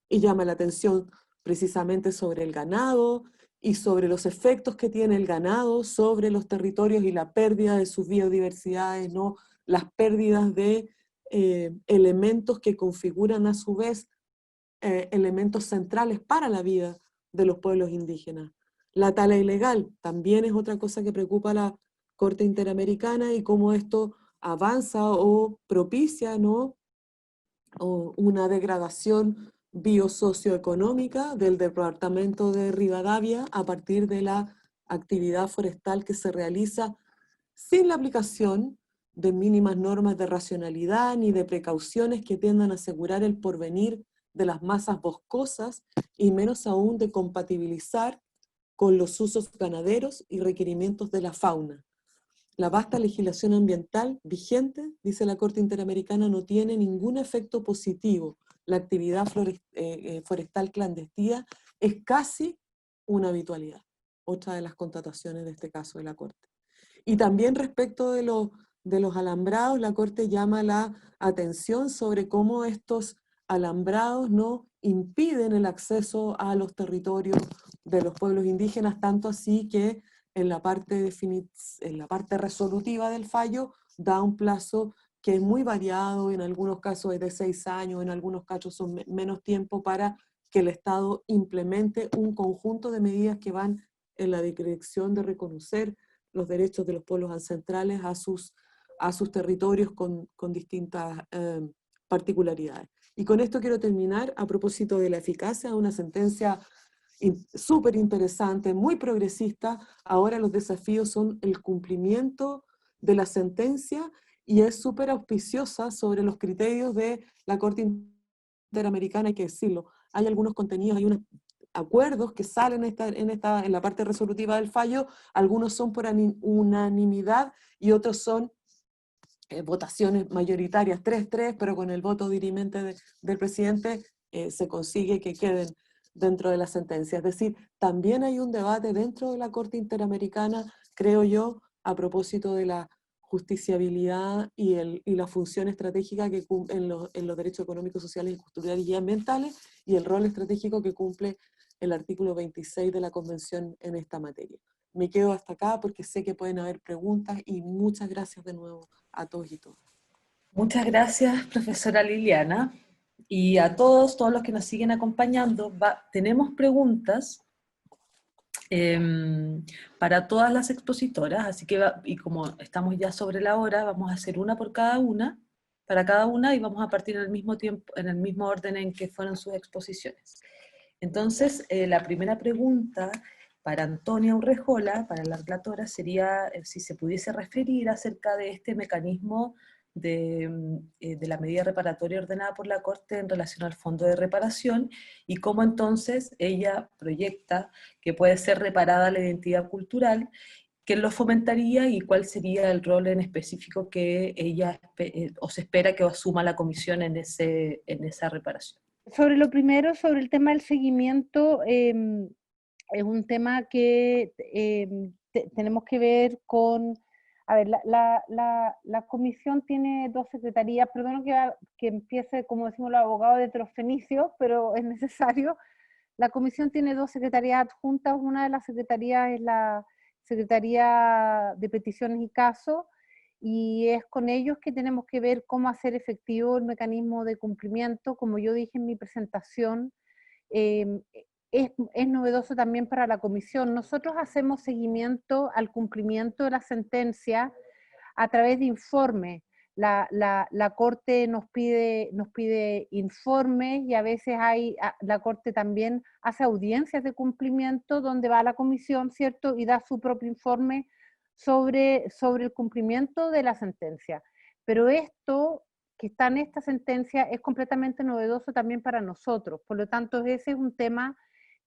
Y llama la atención precisamente sobre el ganado y sobre los efectos que tiene el ganado sobre los territorios y la pérdida de sus biodiversidades, ¿no? Las pérdidas de elementos que configuran a su vez elementos centrales para la vida de los pueblos indígenas. La tala ilegal también es otra cosa que preocupa a la Corte Interamericana, y cómo esto avanza o propicia, ¿no?, o una degradación biosocioeconómica del departamento de Rivadavia a partir de la actividad forestal que se realiza sin la aplicación de mínimas normas de racionalidad ni de precauciones que tiendan a asegurar el porvenir de las masas boscosas, y menos aún de compatibilizar con los usos ganaderos y requerimientos de la fauna. La vasta legislación ambiental vigente, dice la Corte Interamericana, no tiene ningún efecto positivo. La actividad forestal clandestina es casi una habitualidad. Otra de las constataciones de este caso de la Corte. Y también respecto de los alambrados, la Corte llama la atención sobre cómo estos alambrados no impiden el acceso a los territorios de los pueblos indígenas, tanto así que en la parte resolutiva del fallo da un plazo que es muy variado, en algunos casos es de 6 años, en algunos casos son menos tiempo, para que el Estado implemente un conjunto de medidas que van en la dirección de reconocer los derechos de los pueblos ancestrales a sus territorios con distintas particularidades. Y con esto quiero terminar a propósito de la eficacia de una sentencia súper interesante, muy progresista. Ahora los desafíos son el cumplimiento de la sentencia, y es súper auspiciosa sobre los criterios de la Corte Interamericana, hay que decirlo. Hay algunos contenidos, hay unos acuerdos que salen en la parte resolutiva del fallo, algunos son por unanimidad y otros son votaciones mayoritarias, 3-3, pero con el voto dirimente del presidente se consigue que queden dentro de la sentencia. Es decir, también hay un debate dentro de la Corte Interamericana, creo yo, a propósito de la justiciabilidad y la función estratégica que en los derechos económicos, sociales, culturales y ambientales, y el rol estratégico que cumple el artículo 26 de la Convención en esta materia. Me quedo hasta acá porque sé que pueden haber preguntas, y muchas gracias de nuevo a todos y todas.
Muchas gracias, profesora Liliana. Y a todos los que nos siguen acompañando, tenemos preguntas para todas las expositoras, así que, y como estamos ya sobre la hora, vamos a hacer una por cada una, para cada una, y vamos a partir en el mismo tiempo, en el mismo orden en que fueron sus exposiciones. Entonces, la primera pregunta para Antonia Urrejola, para la relatora, sería si se pudiese referir acerca de este mecanismo de la medida reparatoria ordenada por la Corte en relación al fondo de reparación, y cómo entonces ella proyecta que puede ser reparada la identidad cultural, quién lo fomentaría y cuál sería el rol en específico que ella o se espera que asuma la comisión en esa reparación.
Sobre lo primero, sobre el tema del seguimiento, es un tema que tenemos que ver con, a ver, la comisión tiene dos secretarías, perdón que empiece, como decimos los abogados, de heterofenicio, pero es necesario. La comisión tiene dos secretarías adjuntas, una de las secretarías es la Secretaría de Peticiones y Casos, y es con ellos que tenemos que ver cómo hacer efectivo el mecanismo de cumplimiento. Como yo dije en mi presentación, es novedoso también para la comisión. Nosotros hacemos seguimiento al cumplimiento de la sentencia a través de informes. La Corte nos pide informes, y a veces la Corte también hace audiencias de cumplimiento donde va a la comisión, ¿cierto? Y da su propio informe sobre el cumplimiento de la sentencia. Pero esto que está en esta sentencia es completamente novedoso también para nosotros. Por lo tanto, ese es un tema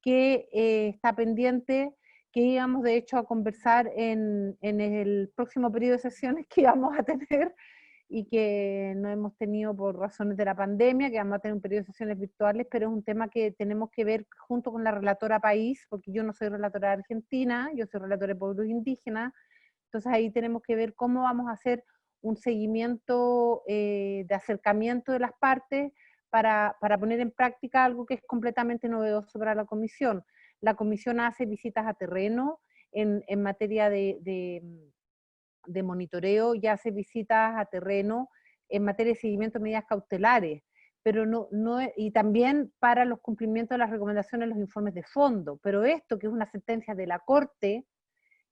que está pendiente, que íbamos de hecho a conversar en el próximo periodo de sesiones que íbamos a tener y que no hemos tenido por razones de la pandemia, que vamos a tener un periodo de sesiones virtuales, pero es un tema que tenemos que ver junto con la relatora país, porque yo no soy relatora de Argentina, yo soy relatora de pueblos indígenas. Entonces ahí tenemos que ver cómo vamos a hacer un seguimiento de acercamiento de las partes para poner en práctica algo que es completamente novedoso para la comisión. La comisión hace visitas a terreno en materia de monitoreo, y hace visitas a terreno en materia de seguimiento de medidas cautelares, pero y también para los cumplimientos de las recomendaciones de los informes de fondo. Pero esto, que es una sentencia de la Corte,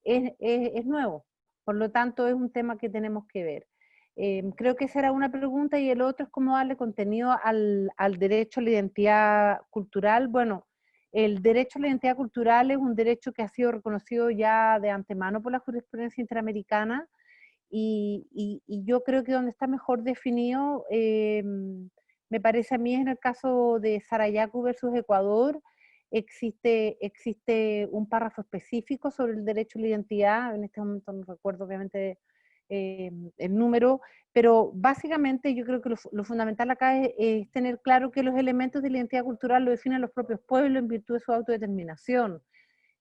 es nuevo. Por lo tanto, es un tema que tenemos que ver. Creo que esa era una pregunta, y el otro es cómo darle contenido al derecho a la identidad cultural. Bueno, el derecho a la identidad cultural es un derecho que ha sido reconocido ya de antemano por la jurisprudencia interamericana, y yo creo que donde está mejor definido, me parece a mí, es en el caso de Sarayaku versus Ecuador. Existe un párrafo específico sobre el derecho a la identidad. En este momento no recuerdo obviamente el número, pero básicamente yo creo que lo fundamental acá es tener claro que los elementos de la identidad cultural lo definen los propios pueblos en virtud de su autodeterminación.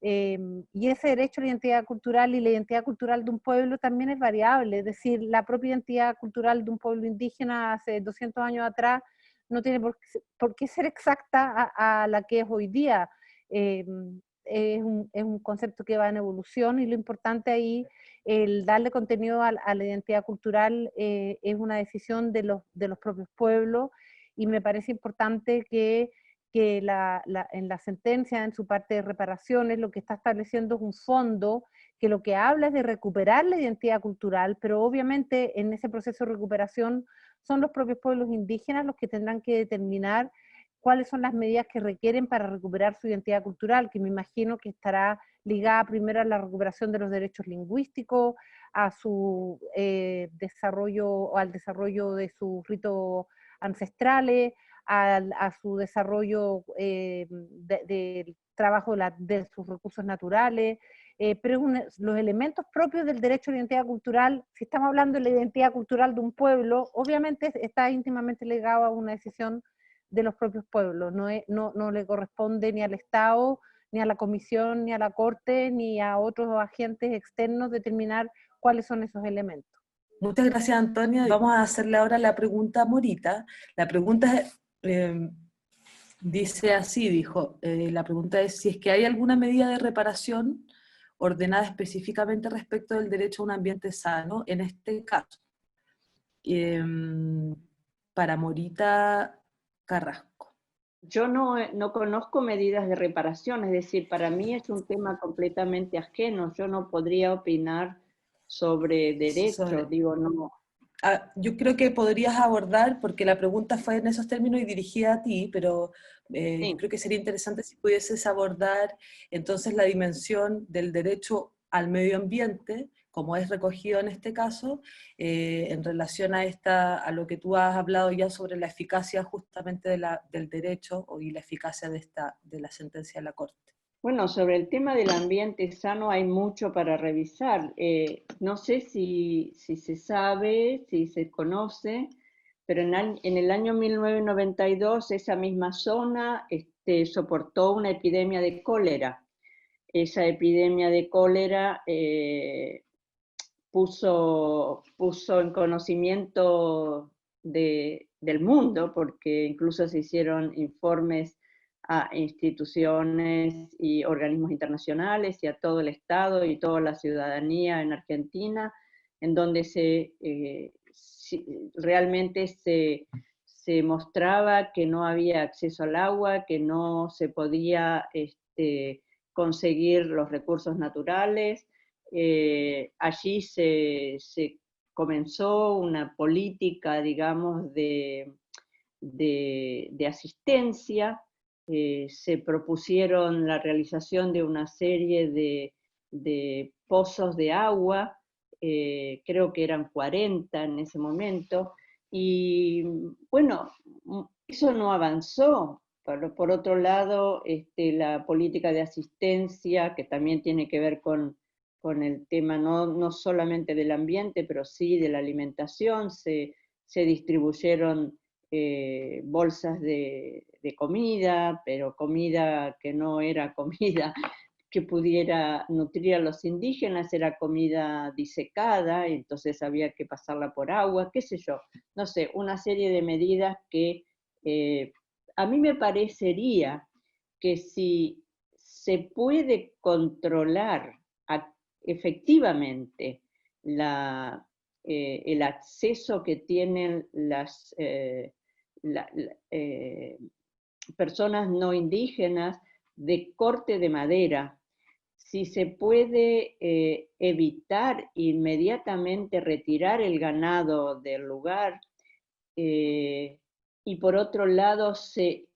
Y ese derecho a la identidad cultural y la identidad cultural de un pueblo también es variable. Es decir, la propia identidad cultural de un pueblo indígena hace 200 años atrás no tiene por qué ser exacta a la que es hoy día. Es un concepto que va en evolución, y lo importante ahí, el darle contenido a la identidad cultural, es una decisión de los propios pueblos, y me parece importante que en la sentencia, en su parte de reparaciones, lo que está estableciendo es un fondo que lo que habla es de recuperar la identidad cultural, pero obviamente en ese proceso de recuperación son los propios pueblos indígenas los que tendrán que determinar cuáles son las medidas que requieren para recuperar su identidad cultural, que me imagino que estará ligada primero a la recuperación de los derechos lingüísticos, a su desarrollo, o al desarrollo de sus ritos ancestrales, a su desarrollo del trabajo de sus recursos naturales, pero los elementos propios del derecho a la identidad cultural, si estamos hablando de la identidad cultural de un pueblo, obviamente está íntimamente ligado a una decisión de los propios pueblos. No le corresponde ni al Estado, ni a la Comisión, ni a la Corte, ni a otros agentes externos determinar cuáles son esos elementos.
Muchas gracias, Antonia. Vamos a hacerle ahora la pregunta a Morita. La pregunta dice así, la pregunta es si es que hay alguna medida de reparación ordenada específicamente respecto del derecho a un ambiente sano, en este caso, para Morita Carrasco.
Yo no conozco medidas de reparación, es decir, para mí es un tema completamente ajeno. Yo no podría opinar sobre derecho, digo, no.
Yo creo que podrías abordar, porque la pregunta fue en esos términos y dirigida a ti, pero
Sí.
creo que sería interesante si pudieses abordar entonces la dimensión del derecho al medio ambiente, como es recogido en este caso, en relación a lo que tú has hablado ya sobre la eficacia justamente del derecho y la eficacia de la sentencia de la Corte.
Bueno, sobre el tema del ambiente sano hay mucho para revisar. No sé si se sabe, si se conoce, pero en el año 1992 esa misma zona soportó una epidemia de cólera. Esa epidemia de cólera puso en conocimiento del mundo, porque incluso se hicieron informes a instituciones y organismos internacionales y a todo el Estado y toda la ciudadanía en Argentina, en donde realmente se mostraba que no había acceso al agua, que no se podía conseguir los recursos naturales. Allí se comenzó una política, digamos, de asistencia. Se propusieron la realización de una serie de pozos de agua, creo que eran 40 en ese momento, y bueno, eso no avanzó. Por otro lado, la política de asistencia, que también tiene que ver con el tema no solamente del ambiente, pero sí de la alimentación, se distribuyeron bolsas de comida, pero comida que no era comida que pudiera nutrir a los indígenas, era comida disecada, entonces había que pasarla por agua, qué sé yo, no sé, una serie de medidas que a mí me parecería que si se puede controlar efectivamente el acceso que tienen las personas no indígenas de corte de madera, si se puede evitar inmediatamente retirar el ganado del lugar, y por otro lado se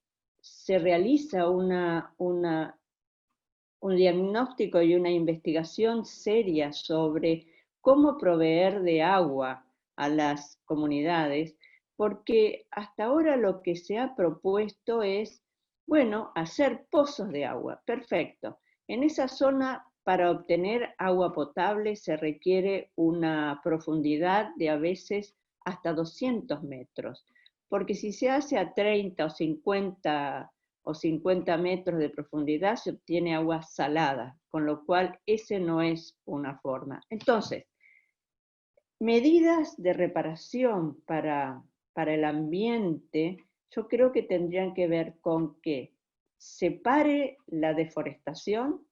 realiza un diagnóstico y una investigación seria sobre cómo proveer de agua a las comunidades, porque hasta ahora lo que se ha propuesto es, bueno, hacer pozos de agua, perfecto. En esa zona, para obtener agua potable se requiere una profundidad de a veces hasta 200 metros, porque si se hace a 30 o 50 metros de profundidad se obtiene agua salada, con lo cual ese no es una forma. Entonces, medidas de reparación para el ambiente, yo creo que tendrían que ver con que se pare la deforestación,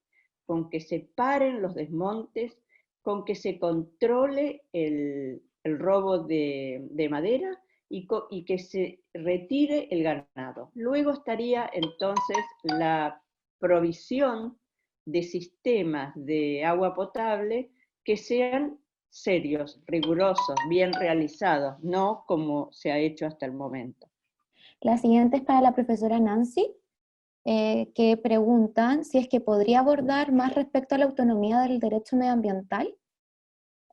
con que se paren los desmontes, con que se controle el robo de madera y que se retire el ganado. Luego estaría entonces la provisión de sistemas de agua potable que sean serios, rigurosos, bien realizados, no como se ha hecho hasta el momento.
La siguiente es para la profesora Nancy, que preguntan si es que podría abordar más respecto a la autonomía del derecho medioambiental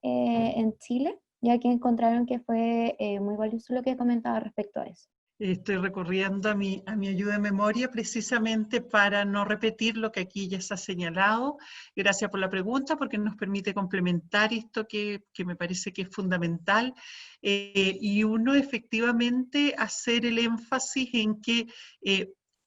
en Chile, ya que encontraron que fue muy valioso lo que comentaba respecto a eso.
Estoy recurriendo a mi ayuda de memoria precisamente para no repetir lo que aquí ya se ha señalado. Gracias por la pregunta porque nos permite complementar esto que me parece que es fundamental. Y uno efectivamente hacer el énfasis en que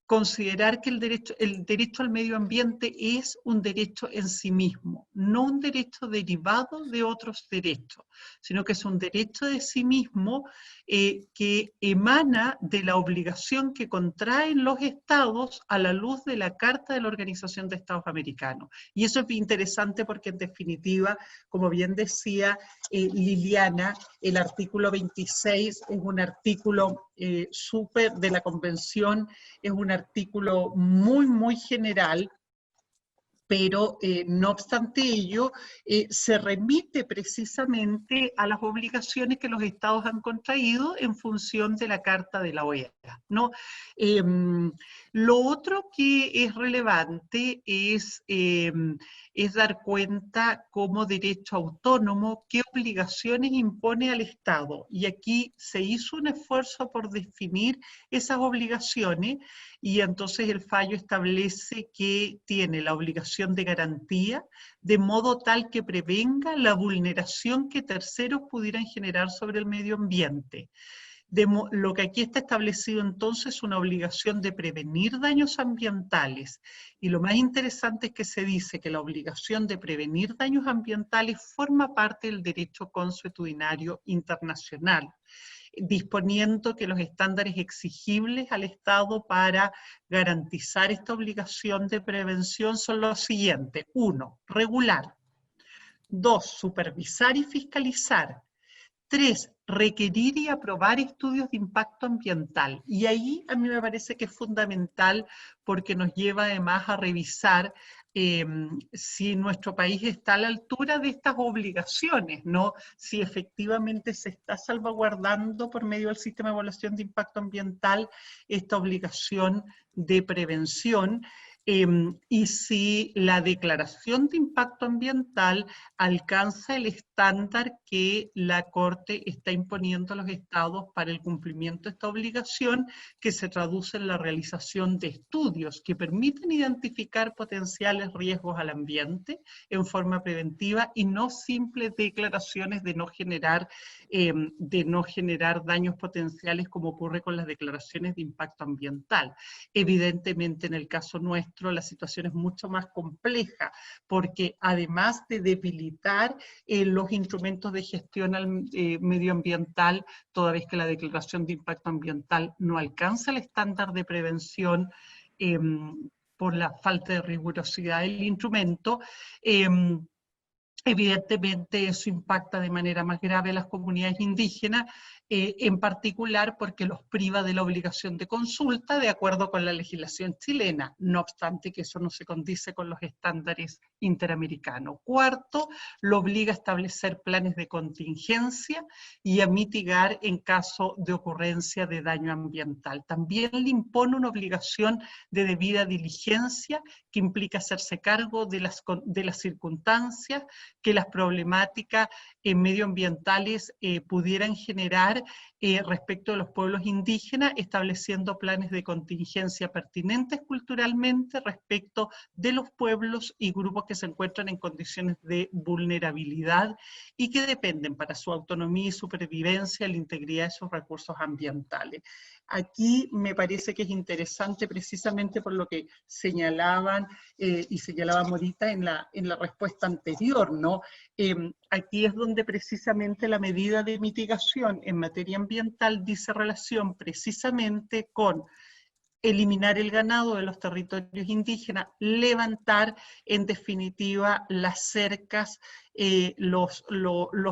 considerar que el derecho al medio ambiente es un derecho en sí mismo, no un derecho derivado de otros derechos, sino que es un derecho de sí mismo que emana de la obligación que contraen los estados a la luz de la Carta de la Organización de Estados Americanos. Y eso es interesante porque en definitiva, como bien decía Liliana, el artículo 26 es un artículo súper de la Convención, es un artículo muy, muy general, pero no obstante ello, se remite precisamente a las obligaciones que los estados han contraído en función de la Carta de la OEA, ¿no? Lo otro que es relevante es dar cuenta como derecho autónomo qué obligaciones impone al Estado. Y aquí se hizo un esfuerzo por definir esas obligaciones, y entonces el fallo establece que tiene la obligación de garantía, de modo tal que prevenga la vulneración que terceros pudieran generar sobre el medio ambiente. Lo que aquí está establecido entonces es una obligación de prevenir daños ambientales. Y lo más interesante es que se dice que la obligación de prevenir daños ambientales forma parte del derecho consuetudinario internacional, disponiendo que los estándares exigibles al Estado para garantizar esta obligación de prevención son los siguientes. 1. Regular. 2. Supervisar y fiscalizar. 3. Requerir y aprobar estudios de impacto ambiental. Y ahí a mí me parece que es fundamental porque nos lleva además a revisar si nuestro país está a la altura de estas obligaciones, ¿no? Si efectivamente se está salvaguardando por medio del sistema de evaluación de impacto ambiental esta obligación de prevención. Y si la declaración de impacto ambiental alcanza el estándar que la Corte está imponiendo a los estados para el cumplimiento de esta obligación, que se traduce en la realización de estudios que permiten identificar potenciales riesgos al ambiente en forma preventiva y no simples declaraciones de no generar daños potenciales como ocurre con las declaraciones de impacto ambiental. Evidentemente en el caso nuestro la situación es mucho más compleja, porque además de debilitar los instrumentos de gestión medioambiental, toda vez que la declaración de impacto ambiental no alcanza el estándar de prevención por la falta de rigurosidad del instrumento, evidentemente eso impacta de manera más grave a las comunidades indígenas, en particular porque los priva de la obligación de consulta de acuerdo con la legislación chilena, no obstante que eso no se condice con los estándares interamericanos. Cuarto, lo obliga a establecer planes de contingencia y a mitigar en caso de ocurrencia de daño ambiental. También le impone una obligación de debida diligencia que implica hacerse cargo de las circunstancias que las problemáticas medioambientales pudieran generar respecto a los pueblos indígenas, estableciendo planes de contingencia pertinentes culturalmente respecto de los pueblos y grupos que se encuentran en condiciones de vulnerabilidad y que dependen para su autonomía y supervivencia la integridad de sus recursos ambientales. Aquí me parece que es interesante precisamente por lo que señalaban y señalaba Morita en la respuesta anterior, ¿no? Aquí es donde precisamente la medida de mitigación en materia ambiental dice relación precisamente con eliminar el ganado de los territorios indígenas, levantar en definitiva las cercas, los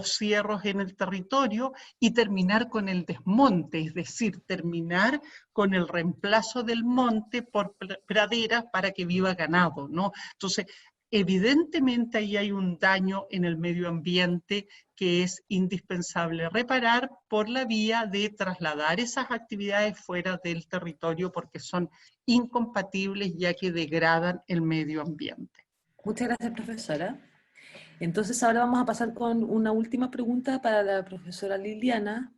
cierros en el territorio y terminar con el desmonte, es decir, terminar con el reemplazo del monte por praderas para que viva ganado, ¿no? Entonces, evidentemente ahí hay un daño en el medio ambiente que es indispensable reparar por la vía de trasladar esas actividades fuera del territorio porque son incompatibles ya que degradan el medio ambiente.
Muchas gracias, profesora. Entonces ahora vamos a pasar con una última pregunta para la profesora Liliana.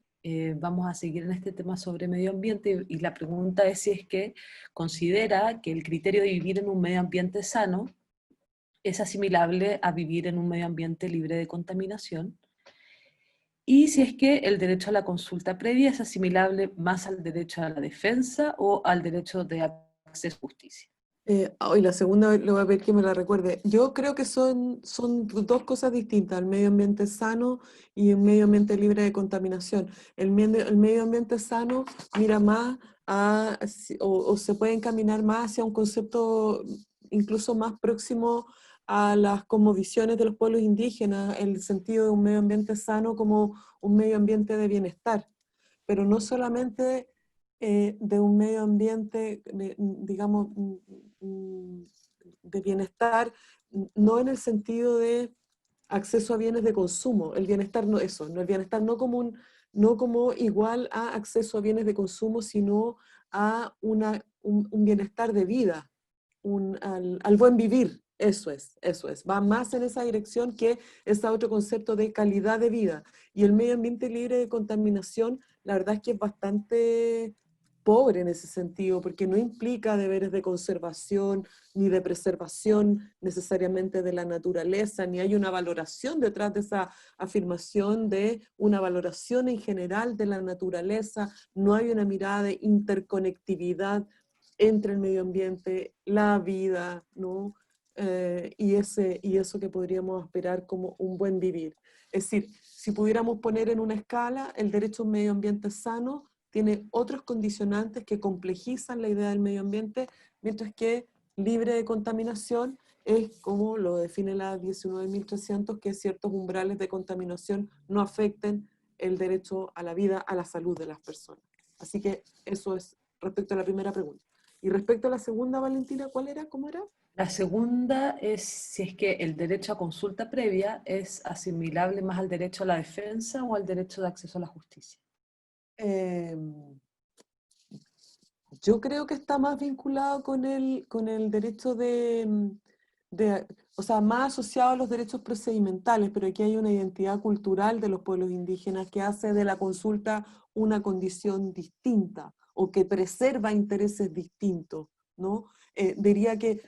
Vamos a seguir en este tema sobre medio ambiente y la pregunta es si es que considera que el criterio de vivir en un medio ambiente sano es asimilable a vivir en un medio ambiente libre de contaminación, y si es que el derecho a la consulta previa es asimilable más al derecho a la defensa o al derecho de acceso a justicia.
Y la segunda le voy a pedir que me la recuerde. Yo creo que son dos cosas distintas, el medio ambiente sano y un medio ambiente libre de contaminación. El medio ambiente sano mira más o se puede encaminar más hacia un concepto incluso más próximo a las cosmovisiones de los pueblos indígenas, el sentido de un medio ambiente sano como un medio ambiente de bienestar, pero no solamente de un medio ambiente, digamos, bienestar, no en el sentido de acceso a bienes de consumo, el bienestar no eso, no el bienestar no como igual a acceso a bienes de consumo, sino a un bienestar de vida, al buen vivir, eso es, va más en esa dirección que ese otro concepto de calidad de vida. Y el medio ambiente libre de contaminación, la verdad es que es bastante pobre en ese sentido, porque no implica deberes de conservación ni de preservación necesariamente de la naturaleza, ni hay una valoración detrás de esa afirmación de una valoración en general de la naturaleza, no hay una mirada de interconectividad entre el medio ambiente, la vida, ¿no? Y eso que podríamos esperar como un buen vivir. Es decir, si pudiéramos poner en una escala, el derecho a un medio ambiente sano tiene otros condicionantes que complejizan la idea del medio ambiente, mientras que libre de contaminación es como lo define la 19.300, que ciertos umbrales de contaminación no afecten el derecho a la vida, a la salud de las personas. Así que eso es respecto a la primera pregunta. Y respecto a la segunda, Valentina, ¿cuál era? ¿Cómo era?
La segunda es si es que el derecho a consulta previa es asimilable más al derecho a la defensa o al derecho de acceso a la justicia.
Yo creo que está más vinculado con el derecho o sea, más asociado a los derechos procedimentales, pero aquí hay una identidad cultural de los pueblos indígenas que hace de la consulta una condición distinta o que preserva intereses distintos, ¿no? Diría que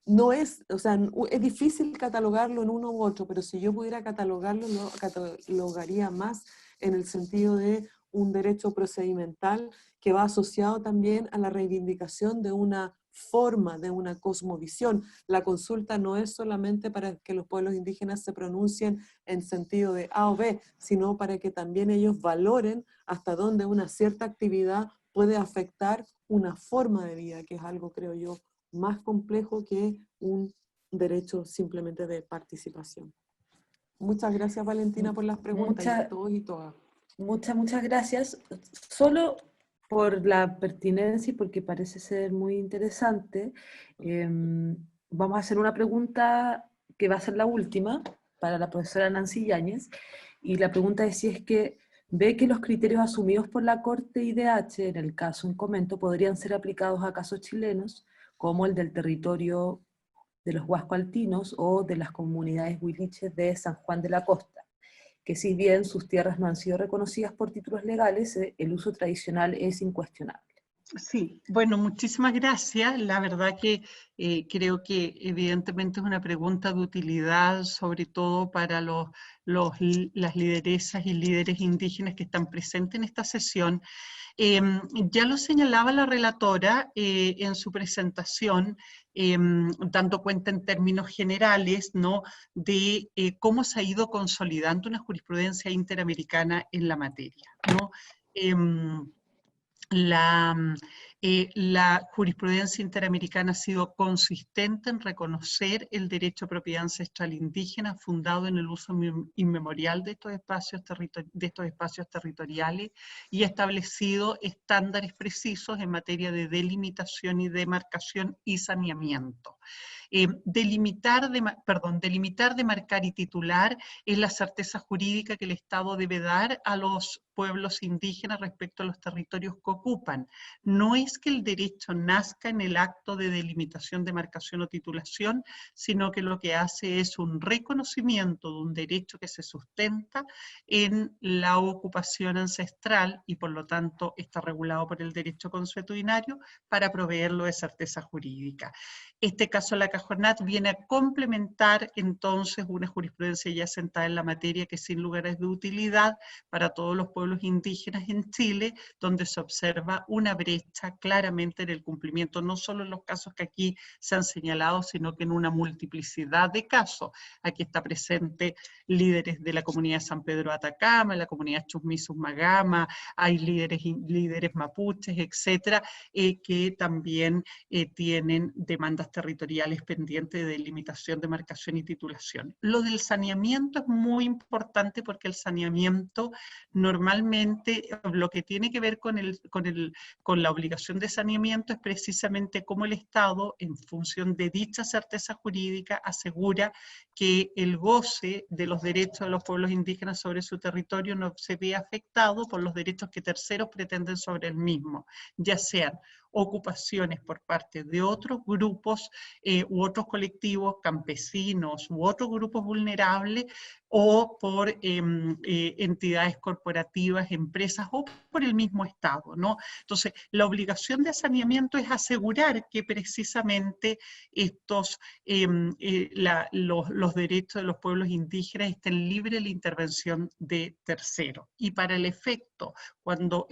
no es, o sea, es difícil catalogarlo en uno u otro, pero si yo pudiera catalogarlo, lo catalogaría más en el sentido de un derecho procedimental que va asociado también a la reivindicación de una forma, de una cosmovisión. La consulta no es solamente para que los pueblos indígenas se pronuncien en sentido de A o B, sino para que también ellos valoren hasta dónde una cierta actividad puede afectar una forma de vida, que es algo, creo yo, más complejo que un derecho simplemente de participación. Muchas gracias, Valentina, por las preguntas y a todos y todas.
Muchas gracias. Solo por la pertinencia y porque parece ser muy interesante, vamos a hacer una pregunta que va a ser la última para la profesora Nancy Yáñez, y la pregunta es si es que ve que los criterios asumidos por la Corte IDH, en el caso en comento, podrían ser aplicados a casos chilenos, como el del territorio de los huascoaltinos o de las comunidades huiliches de San Juan de la Costa, que si bien sus tierras no han sido reconocidas por títulos legales, el uso tradicional es incuestionable.
Sí, bueno, muchísimas gracias. La verdad que creo que evidentemente es una pregunta de utilidad, sobre todo para las lideresas y líderes indígenas que están presentes en esta sesión. Ya lo señalaba la relatora en su presentación, dando cuenta en términos generales, ¿no?, de cómo se ha ido consolidando una jurisprudencia interamericana en la materia, ¿no? La jurisprudencia interamericana ha sido consistente en reconocer el derecho a propiedad ancestral indígena fundado en el uso inmemorial de estos espacios territoriales y ha establecido estándares precisos en materia de delimitación y demarcación y saneamiento. Delimitar, demarcar y titular es la certeza jurídica que el Estado debe dar a los pueblos indígenas respecto a los territorios que ocupan. No es que el derecho nazca en el acto de delimitación, demarcación o titulación, sino que lo que hace es un reconocimiento de un derecho que se sustenta en la ocupación ancestral y por lo tanto está regulado por el derecho consuetudinario para proveerlo de certeza jurídica. Este caso, la Cajonat, viene a complementar entonces una jurisprudencia ya sentada en la materia que sin lugar es de utilidad para todos los pueblos indígenas en Chile, donde se observa una brecha claramente en el cumplimiento, no solo en los casos que aquí se han señalado, sino que en una multiplicidad de casos. Aquí está presente líderes de la comunidad de San Pedro de Atacama, la comunidad Chusmi-Sumagama, hay líderes mapuches, etcétera, que también tienen demandas territoriales pendientes de delimitación, demarcación y titulación. Lo del saneamiento es muy importante porque el saneamiento normalmente lo que tiene que ver con la obligación obligación de saneamiento es precisamente cómo el Estado, en función de dicha certeza jurídica, asegura que el goce de los derechos de los pueblos indígenas sobre su territorio no se ve afectado por los derechos que terceros pretenden sobre el mismo, ya sean ocupaciones por parte de otros grupos u otros colectivos campesinos u otros grupos vulnerables, o por entidades corporativas, empresas, o por el mismo Estado, ¿no? Entonces, la obligación de saneamiento es asegurar que precisamente estos, los derechos de los pueblos indígenas estén libres de la intervención de terceros. Y para el efecto, cuando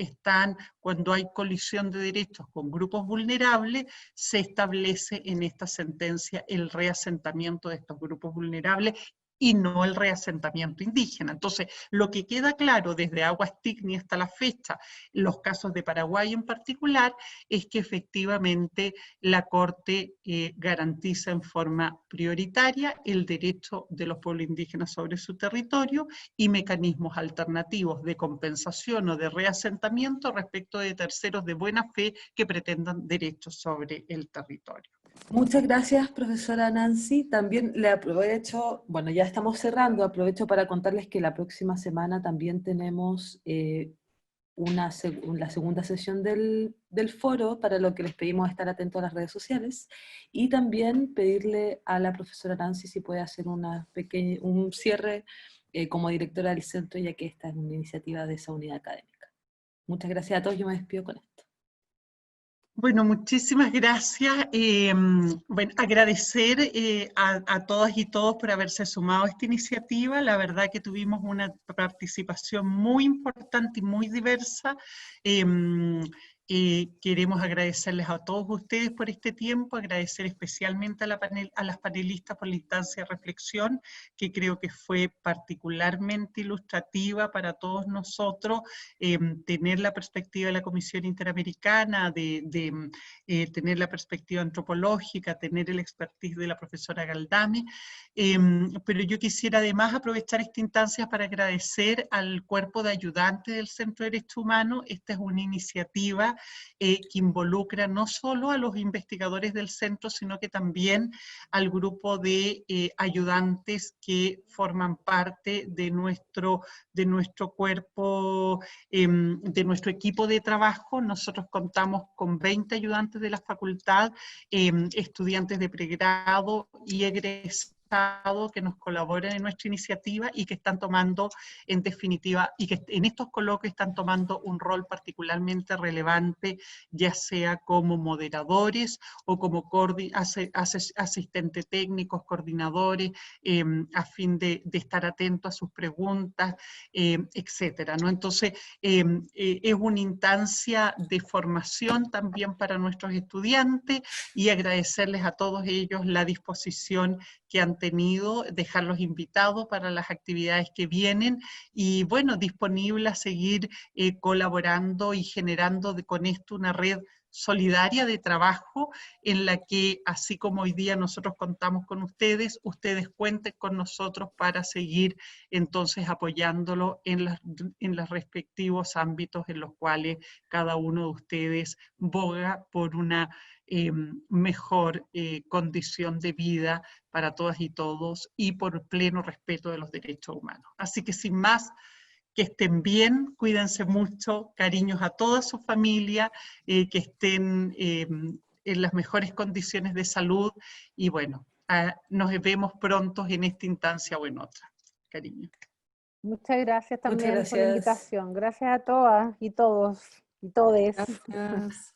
hay colisión de derechos con grupos vulnerables, se establece en esta sentencia el reasentamiento de estos grupos vulnerables y no el reasentamiento indígena. Entonces, lo que queda claro desde Aguas Tigni hasta la fecha, los casos de Paraguay en particular, es que efectivamente la Corte garantiza en forma prioritaria el derecho de los pueblos indígenas sobre su territorio y mecanismos alternativos de compensación o de reasentamiento respecto de terceros de buena fe que pretendan derechos sobre el territorio.
Muchas gracias, profesora Nancy. También le aprovecho, bueno, ya estamos cerrando, aprovecho para contarles que la próxima semana también tenemos la segunda sesión del foro, para lo que les pedimos estar atentos a las redes sociales, y también pedirle a la profesora Nancy si puede hacer un cierre como directora del centro, ya que esta es una iniciativa de esa unidad académica. Muchas gracias a todos, yo me despido con esto.
Bueno, muchísimas gracias. Bueno, agradecer a todas y todos por haberse sumado a esta iniciativa. La verdad que tuvimos una participación muy importante y muy diversa. Queremos agradecerles a todos ustedes por este tiempo, agradecer especialmente a las panelistas por la instancia de reflexión, que creo que fue particularmente ilustrativa para todos nosotros, tener la perspectiva de la Comisión Interamericana, tener la perspectiva antropológica, tener el expertise de la profesora Galdame, pero yo quisiera además aprovechar esta instancia para agradecer al cuerpo de ayudantes del Centro de Derechos Humanos. Esta es una iniciativa que involucra no solo a los investigadores del centro, sino que también al grupo de ayudantes que forman parte de nuestro cuerpo, de nuestro equipo de trabajo. Nosotros contamos con 20 ayudantes de la facultad, estudiantes de pregrado y egresados que nos colaboran en nuestra iniciativa y que están tomando, en definitiva, y que en estos coloquios están tomando un rol particularmente relevante, ya sea como moderadores o como asistentes técnicos, coordinadores, a fin de estar atentos a sus preguntas, etcétera, ¿no? Entonces, es una instancia de formación también para nuestros estudiantes, y agradecerles a todos ellos la disposición que han tenido, dejarlos invitados para las actividades que vienen, y bueno, disponible a seguir colaborando y generando con esto una red solidaria de trabajo, en la que, así como hoy día nosotros contamos con ustedes, ustedes cuenten con nosotros para seguir entonces apoyándolo en los respectivos ámbitos en los cuales cada uno de ustedes boga por una mejor condición de vida para todas y todos, y por pleno respeto de los derechos humanos. Así que sin más, que estén bien, cuídense mucho, cariños a toda su familia, que estén en las mejores condiciones de salud, y bueno, nos vemos pronto en esta instancia o en otra. Cariño.
Muchas gracias también
Muchas
por la
gracias.
invitación. Gracias a todas y todos y todes.
Gracias.